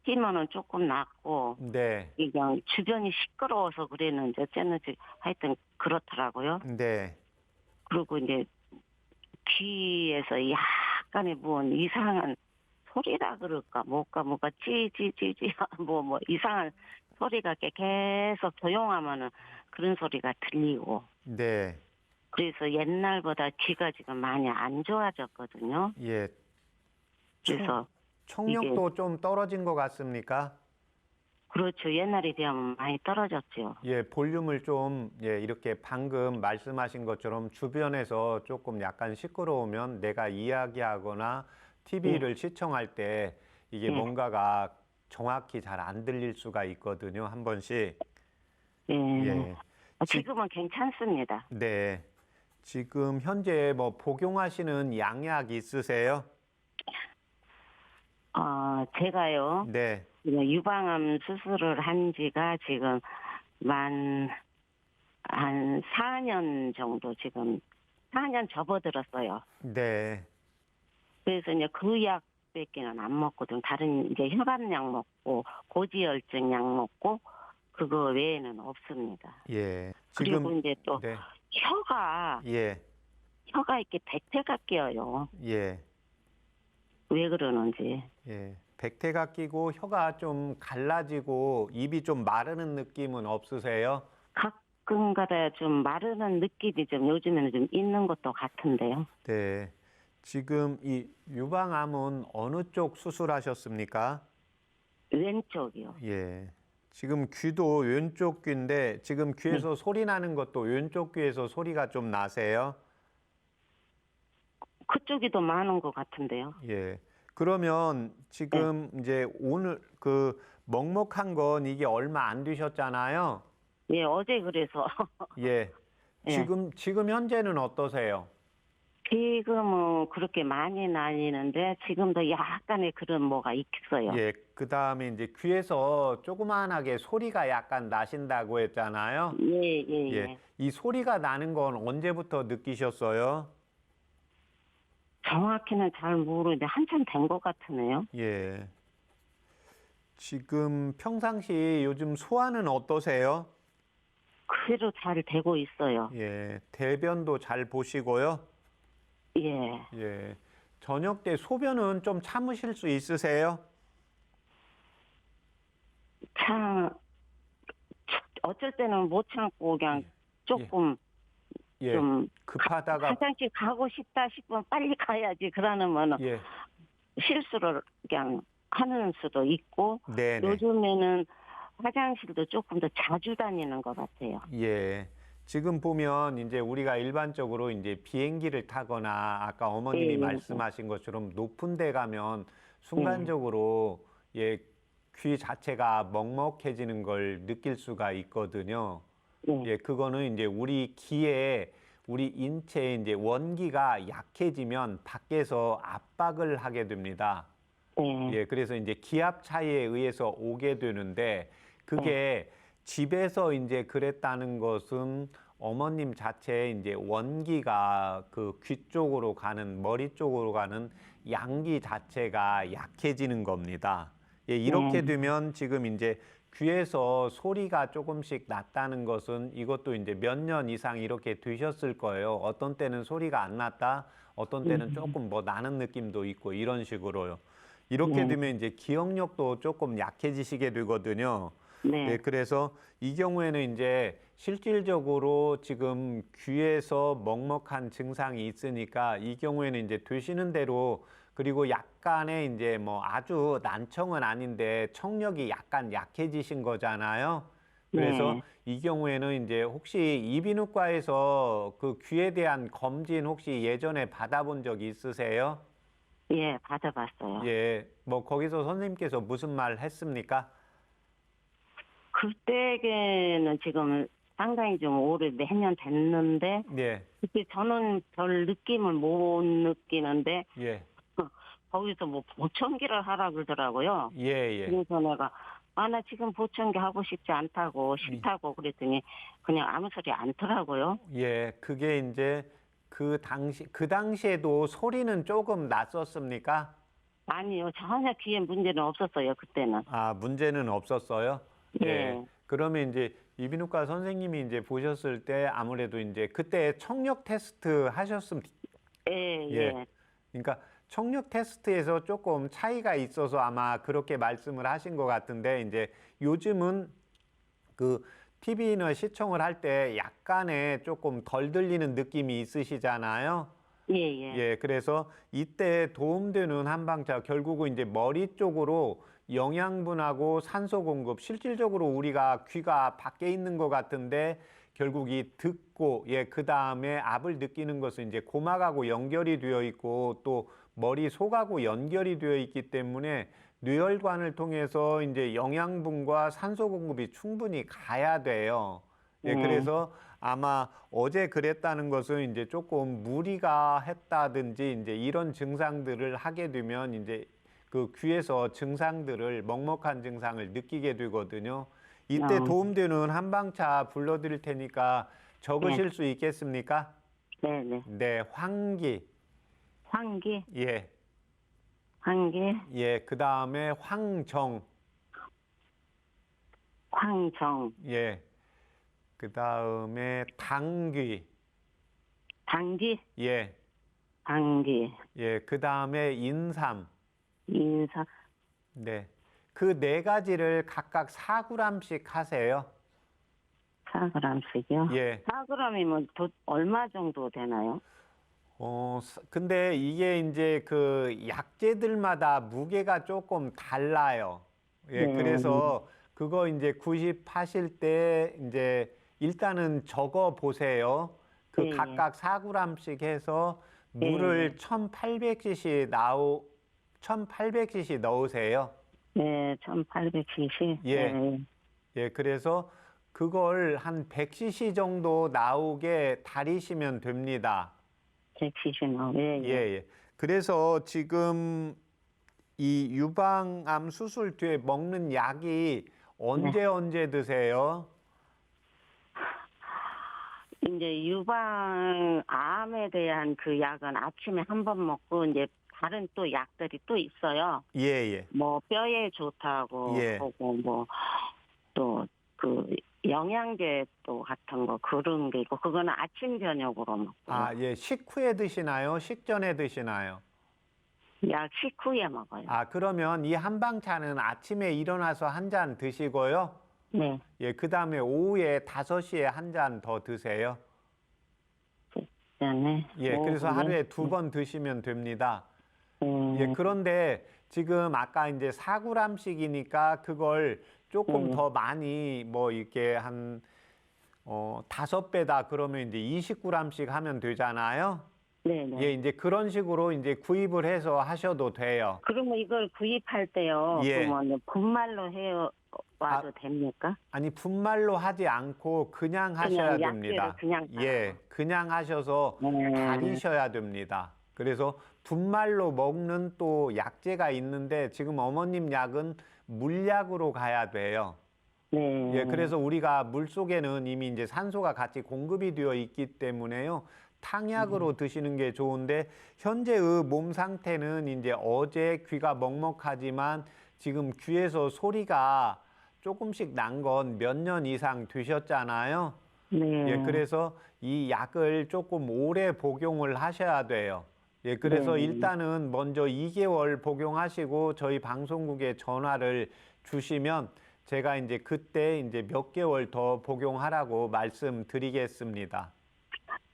뛰면은 조금 낫고 네. 그냥 주변이 시끄러워서 그랬는지 어쨌는지 하여튼 그렇더라고요. 네. 그리고 이제 귀에서 약간의 뭔 이상한 소리라 그럴까 뭐가 찌찌찌찌 뭐 이상한 소리가 계속 조용하면은 그런 소리가 들리고 네. 그래서 옛날보다 귀가 지금 많이 안 좋아졌거든요. 예. 그래서 청력도 좀 떨어진 것 같습니까? 그렇죠. 옛날에 비하면 많이 떨어졌죠. 예, 볼륨을 좀, 예, 이렇게 방금 말씀하신 것처럼 주변에서 조금 약간 시끄러우면 내가 이야기하거나 TV를 시청할 때 이게 예. 뭔가가 정확히 잘 안 들릴 수가 있거든요, 한 번씩. 예. 예. 지금은 괜찮습니다. 네. 지금 현재 뭐 복용하시는 양약 있으세요? 제가요. 네. 지금 유방암 수술을 한 지가 지금 한 4년 정도 지금 4년 접어들었어요. 네. 그래서 이제 그 약밖에는 안 먹거든. 다른 이제 혈압약 먹고 고지혈증 약 먹고 그거 외에는 없습니다. 예. 그리고 지금 이제 또 네. 혀가 예. 이렇게 백태가 끼어요. 예. 왜 그러는지. 예. 백태가 끼고 혀가 좀 갈라지고 입이 좀 마르는 느낌은 없으세요? 가끔가다 좀 마르는 느낌이 좀 요즘에는 좀 있는 것도 같은데요. 네. 지금 이 유방암은 어느 쪽 수술하셨습니까? 왼쪽이요. 예. 지금 귀도 왼쪽 귀인데 지금 귀에서 소리 나는 것도 왼쪽 귀에서 소리가 좀 나세요? 그쪽이 더 많은 것 같은데요. 예. 그러면 지금 이제 오늘 그 먹먹한 건 이게 얼마 안 되셨잖아요. 예, 어제 그래서. 예. 예. 지금 현재는 어떠세요? 지금은 그렇게 많이 나뉘는데 지금도 약간의 그런 뭐가 있어요. 예. 그다음에 이제 귀에서 조그만하게 소리가 약간 나신다고 했잖아요. 예. 예. 이 소리가 나는 건 언제부터 느끼셨어요? 정확히는 잘 모르는데 한참 된 것 같으네요. 예. 지금 평상시 요즘 소화는 어떠세요? 그대로 잘 되고 있어요. 예. 대변도 잘 보시고요. 예. 예. 저녁 때 소변은 좀 참으실 수 있으세요? 참 어쩔 때는 못 참고 그냥 조금 예. 좀 급하다가 화장실 가고 싶다 싶으면 빨리 가야지 그러면은 예. 실수를 그냥 하는 수도 있고 네, 네. 요즘에는 화장실도 조금 더 자주 다니는 것 같아요. 예. 지금 보면 이제 우리가 일반적으로 이제 비행기를 타거나 아까 어머님이 예. 말씀하신 것처럼 높은 데 가면 순간적으로 예, 귀 자체가 먹먹해지는 걸 느낄 수가 있거든요. 네. 예, 그거는 이제 우리 귀에 우리 인체에 이제 원기가 약해지면 밖에서 압박을 하게 됩니다. 네. 예, 그래서 이제 기압 차이에 의해서 오게 되는데 그게 집에서 이제 그랬다는 것은 어머님 자체에 이제 원기가 그 귀 쪽으로 가는 머리 쪽으로 가는 양기 자체가 약해지는 겁니다. 예, 이렇게 되면 지금 이제 귀에서 소리가 조금씩 났다는 것은 이것도 이제 몇 년 이상 이렇게 되셨을 거예요. 어떤 때는 소리가 안 났다, 어떤 때는 조금 뭐 나는 느낌도 있고 이런 식으로요. 이렇게 되면 이제 기억력도 조금 약해지시게 되거든요. 네. 예, 그래서 이 경우에는 이제 실질적으로 지금 귀에서 먹먹한 증상이 있으니까 이 경우에는 이제 되시는 대로 그리고 약간의 이제 뭐 아주 난청은 아닌데 청력이 약간 약해지신 거잖아요. 그래서 네. 이 경우에는 이제 혹시 이비인후과에서 그 귀에 대한 검진 혹시 예전에 받아본 적 있으세요? 예, 받아봤어요. 예, 뭐 거기서 선생님께서 무슨 말 했습니까? 그때는 지금 상당히 좀 오래 몇 년 됐는데 예, 그때 저는 별 느낌을 못 느끼는데 예, 거기서 뭐 보청기를 하라 그러더라고요. 예, 예. 그래서 내가 나 지금 보청기 하고 싶지 않다고 싫다고 그랬더니 그냥 아무 소리 않더라고요. 예, 그게 이제 그 당시에도 소리는 조금 났었습니까? 아니요, 전혀 귀에 문제는 없었어요 그때는. 아, 문제는 없었어요? 네. 그러면 이제 이비인후과 선생님이 이제 보셨을 때 아무래도 이제 그때 청력 테스트 하셨으면 예, 예. 예. 그러니까 청력 테스트에서 조금 차이가 있어서 아마 그렇게 말씀을 하신 것 같은데 이제 요즘은 그 TV나 시청을 할 때 약간의 조금 덜 들리는 느낌이 있으시잖아요. 예, 예. 예, 그래서 이때 도움되는 한방차 결국은 이제 머리 쪽으로 영양분하고 산소 공급 실질적으로 우리가 귀가 밖에 있는 것 같은데 결국 이 듣고 예, 그다음에 압을 느끼는 것은 이제 고막하고 연결이 되어 있고 또 머리 속하고 연결이 되어 있기 때문에 뇌혈관을 통해서 이제 영양분과 산소 공급이 충분히 가야 돼요. 예, 그래서 아마 어제 그랬다는 것은 이제 조금 무리가 했다든지 이제 이런 증상들을 하게 되면 이제 그 귀에서 증상들을 먹먹한 증상을 느끼게 되거든요. 이때 도움되는 한방차 불러드릴 테니까 적으실 수 있겠습니까? 네, 네. 네, 황기. 황기, 예, 황기, 예. 그 다음에 황정. 황정, 예. 그 다음에 당귀. 당기, 예, 당기, 예. 그 다음에 인삼. 인사, 네. 그 네 가지를 각각 4g씩 하세요. 4g씩이요? 예. 4g이면 얼마 정도 되나요? 근데 이게 이제 그 약재들마다 무게가 조금 달라요. 예, 네. 그래서 그거 이제 구입하실 때 이제 일단은 적어 보세요. 그 예, 예. 각각 4g씩 해서 물을 1800cc 넣으세요. 네, 1800cc. 예. 네. 예, 그래서 그걸 한 100cc 정도 나오게 달이시면 됩니다. 100cc. 예, 예, 예. 예. 그래서 지금 이 유방암 수술 뒤에 먹는 약이 언제 드세요? 이제 유방암에 대한 그 약은 아침에 한 번 먹고 이제 다른 또 약들이 또 있어요. 예, 예. 뭐 뼈에 좋다고 예. 하고 뭐 또 그 영양제 또 같은 거 그런 게 있고 그거는 아침 저녁으로 먹고요. 아, 예. 식후에 드시나요? 식전에 드시나요? 약 식후에 먹어요. 아, 그러면 이 한방차는 아침에 일어나서 한 잔 드시고요. 네. 예, 그다음에 오후에 5시에 한 잔 더 드세요. 네. 예, 그래서 하루에 2번 드시면 됩니다. 예, 그런데 지금 아까 이제 4g씩이니까 그걸 조금 더 많이 뭐 이렇게 한 5배다 그러면 이제 20g씩 하면 되잖아요. 네네. 예, 이제 그런 식으로 이제 구입을 해서 하셔도 돼요. 그러면 이걸 구입할 때요. 예. 그러면 분말로 해 와도 됩니까? 아니 분말로 하지 않고 그냥 하셔야 약재를 됩니다. 그냥 예, 그냥 하셔서 달이셔야 됩니다. 그래서 분말로 먹는 또 약재가 있는데 지금 어머님 약은 물약으로 가야 돼요. 네. 예, 그래서 우리가 물 속에는 이미 이제 산소가 같이 공급이 되어 있기 때문에요. 탕약으로 드시는 게 좋은데 현재의 몸 상태는 이제 어제 귀가 먹먹하지만 지금 귀에서 소리가 조금씩 난 건 몇 년 이상 되셨잖아요. 네. 예, 그래서 이 약을 조금 오래 복용을 하셔야 돼요. 예, 그래서 네. 일단은 먼저 2개월 복용하시고 저희 방송국에 전화를 주시면 제가 이제 그때 이제 몇 개월 더 복용하라고 말씀드리겠습니다.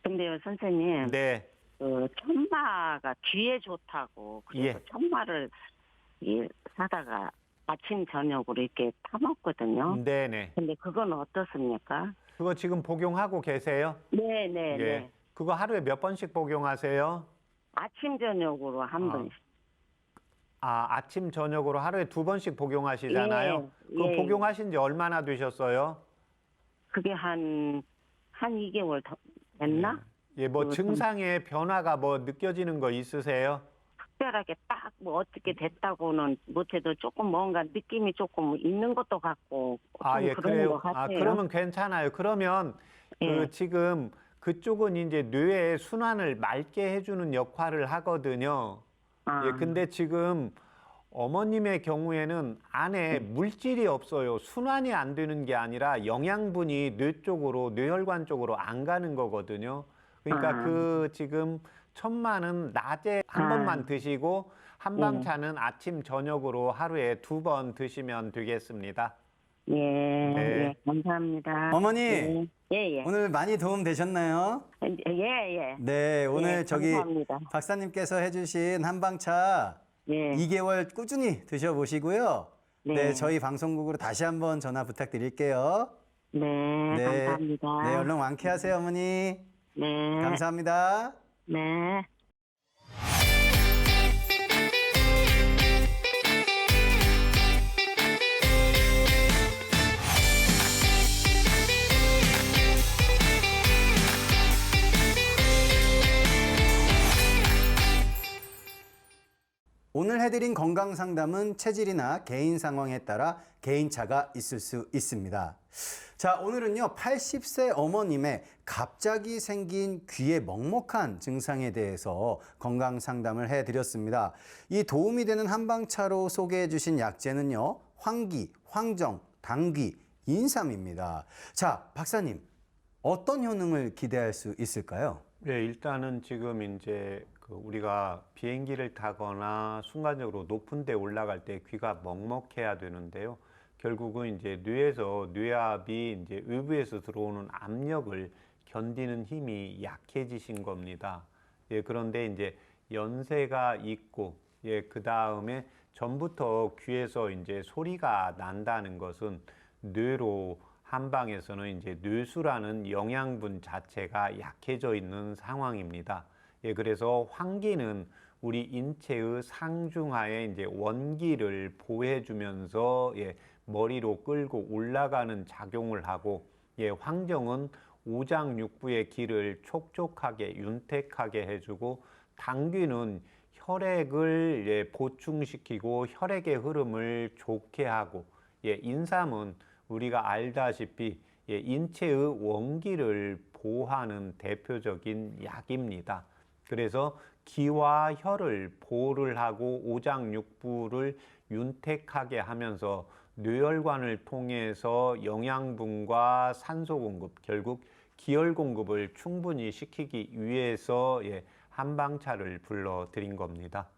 근데요, 선생님. 네. 그 천마가 귀에 좋다고 그래서 예. 천마를 사다가 아침 저녁으로 이렇게 타먹거든요. 네네. 근데 그건 어떻습니까? 그거 지금 복용하고 계세요? 네네. 예. 네. 그거 하루에 몇 번씩 복용하세요? 아침 저녁으로 한 번씩. 아, 아침 저녁으로 하루에 2번씩 복용하시잖아요. 예, 그 예. 복용하신 지 얼마나 되셨어요? 그게 한 2개월 더 됐나? 예, 뭐 그 증상의 변화가 뭐 느껴지는 거 있으세요? 특별하게 딱 뭐 어떻게 됐다고는 못해도 조금 뭔가 느낌이 조금 있는 것도 같고 좀 아, 예, 그런 그래요. 것 같아요. 아, 그러면 괜찮아요. 그러면 예. 그 지금 그쪽은 이제 뇌의 순환을 맑게 해주는 역할을 하거든요. 아, 예, 근데 지금 어머님의 경우에는 안에 물질이 없어요. 순환이 안 되는 게 아니라 영양분이 뇌 쪽으로, 뇌혈관 쪽으로 안 가는 거거든요. 그러니까 그 지금 천마는 낮에 한 번만 드시고 한방차는 아침, 저녁으로 하루에 2번 드시면 되겠습니다. 예, 네. 예, 감사합니다. 어머니, 예, 예. 오늘 많이 도움 되셨나요? 예, 예. 네, 오늘 예, 저기 감사합니다. 박사님께서 해주신 한방차 예. 2개월 꾸준히 드셔보시고요. 네. 네, 저희 방송국으로 다시 한번 전화 부탁드릴게요. 네, 감사합니다. 네, 얼른 완쾌하세요, 어머니. 네. 감사합니다. 네. 오늘 해드린 건강 상담은 체질이나 개인 상황에 따라 개인차가 있을 수 있습니다. 자, 오늘은요, 80세 어머님의 갑자기 생긴 귀에 먹먹한 증상에 대해서 건강 상담을 해드렸습니다. 이 도움이 되는 한방차로 소개해 주신 약재는요, 황기, 황정, 당귀, 인삼입니다. 자, 박사님, 어떤 효능을 기대할 수 있을까요? 네, 일단은 지금 이제 우리가 비행기를 타거나 순간적으로 높은 데 올라갈 때 귀가 먹먹해야 되는데요. 결국은 이제 뇌에서 뇌압이 이제 외부에서 들어오는 압력을 견디는 힘이 약해지신 겁니다. 예, 그런데 이제 연세가 있고, 예, 그 다음에 전부터 귀에서 이제 소리가 난다는 것은 뇌로 한방에서는 이제 뇌수라는 영양분 자체가 약해져 있는 상황입니다. 예, 그래서 황기는 우리 인체의 상중하에 이제 원기를 보호해주면서 예, 머리로 끌고 올라가는 작용을 하고, 예, 황정은 오장육부의 기를 촉촉하게 윤택하게 해주고, 당귀는 혈액을 예, 보충시키고 혈액의 흐름을 좋게 하고, 예, 인삼은 우리가 알다시피 예, 인체의 원기를 보호하는 대표적인 약입니다. 그래서 기와 혈을 보호를 하고 오장육부를 윤택하게 하면서 뇌혈관을 통해서 영양분과 산소 공급, 결국 기혈 공급을 충분히 시키기 위해서 예, 한방차를 불러드린 겁니다.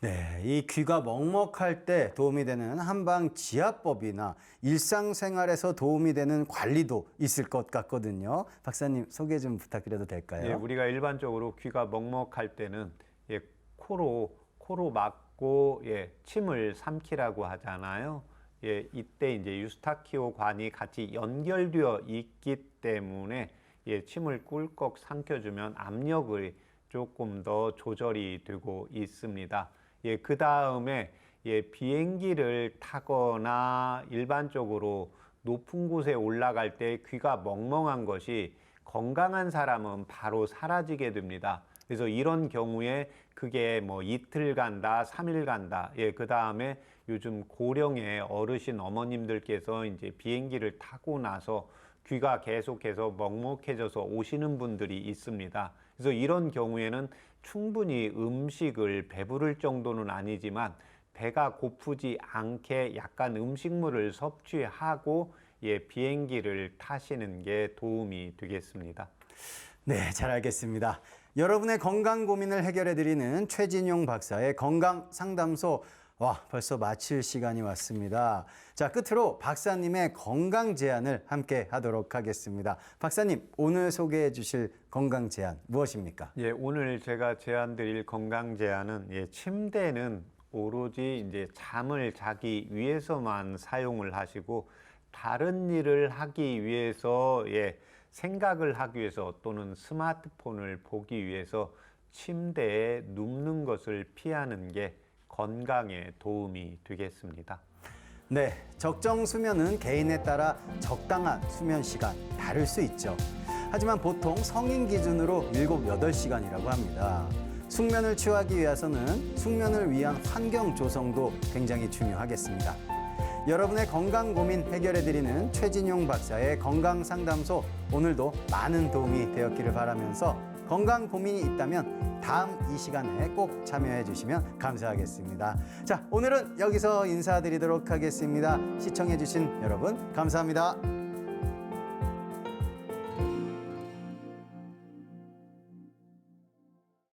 네, 이 귀가 먹먹할 때 도움이 되는 한방 지압법이나 일상생활에서 도움이 되는 관리도 있을 것 같거든요. 박사님 소개 좀 부탁드려도 될까요? 예, 우리가 일반적으로 귀가 먹먹할 때는 예, 코로 막고 예, 침을 삼키라고 하잖아요. 예, 이때 이제 유스타키오 관이 같이 연결되어 있기 때문에 예, 침을 꿀꺽 삼켜주면 압력을 조금 더 조절이 되고 있습니다. 예, 그 다음에 예, 비행기를 타거나 일반적으로 높은 곳에 올라갈 때 귀가 멍멍한 것이 건강한 사람은 바로 사라지게 됩니다. 그래서 이런 경우에 그게 뭐 이틀 간다, 3일 간다. 예, 그 다음에 요즘 고령의 어르신 어머님들께서 이제 비행기를 타고 나서 귀가 계속해서 먹먹해져서 오시는 분들이 있습니다. 그래서 이런 경우에는 충분히 음식을 배부를 정도는 아니지만 배가 고프지 않게 약간 음식물을 섭취하고 예, 비행기를 타시는 게 도움이 되겠습니다. 네, 잘 알겠습니다. 여러분의 건강 고민을 해결해드리는 최진용 박사의 건강 상담소. 와, 벌써 마칠 시간이 왔습니다. 자, 끝으로 박사님의 건강 제안을 함께 하도록 하겠습니다. 박사님, 오늘 소개해 주실 건강 제안 무엇입니까? 예, 오늘 제가 제안드릴 건강 제안은 예, 침대는 오로지 이제 잠을 자기 위해서만 사용을 하시고 다른 일을 하기 위해서 예, 생각을 하기 위해서 또는 스마트폰을 보기 위해서 침대에 눕는 것을 피하는 게 건강에 도움이 되겠습니다. 네, 적정 수면은 개인에 따라 적당한 수면 시간 다를 수 있죠. 하지만 보통 성인 기준으로 7, 8시간이라고 합니다. 숙면을 취하기 위해서는 숙면을 위한 환경 조성도 굉장히 중요하겠습니다. 여러분의 건강 고민 해결해드리는 최진용 박사의 건강 상담소, 오늘도 많은 도움이 되었기를 바라면서 건강 고민이 있다면 다음 이 시간에 꼭 참여해 주시면 감사하겠습니다. 자, 오늘은 여기서 인사드리도록 하겠습니다. 시청해 주신 여러분 감사합니다.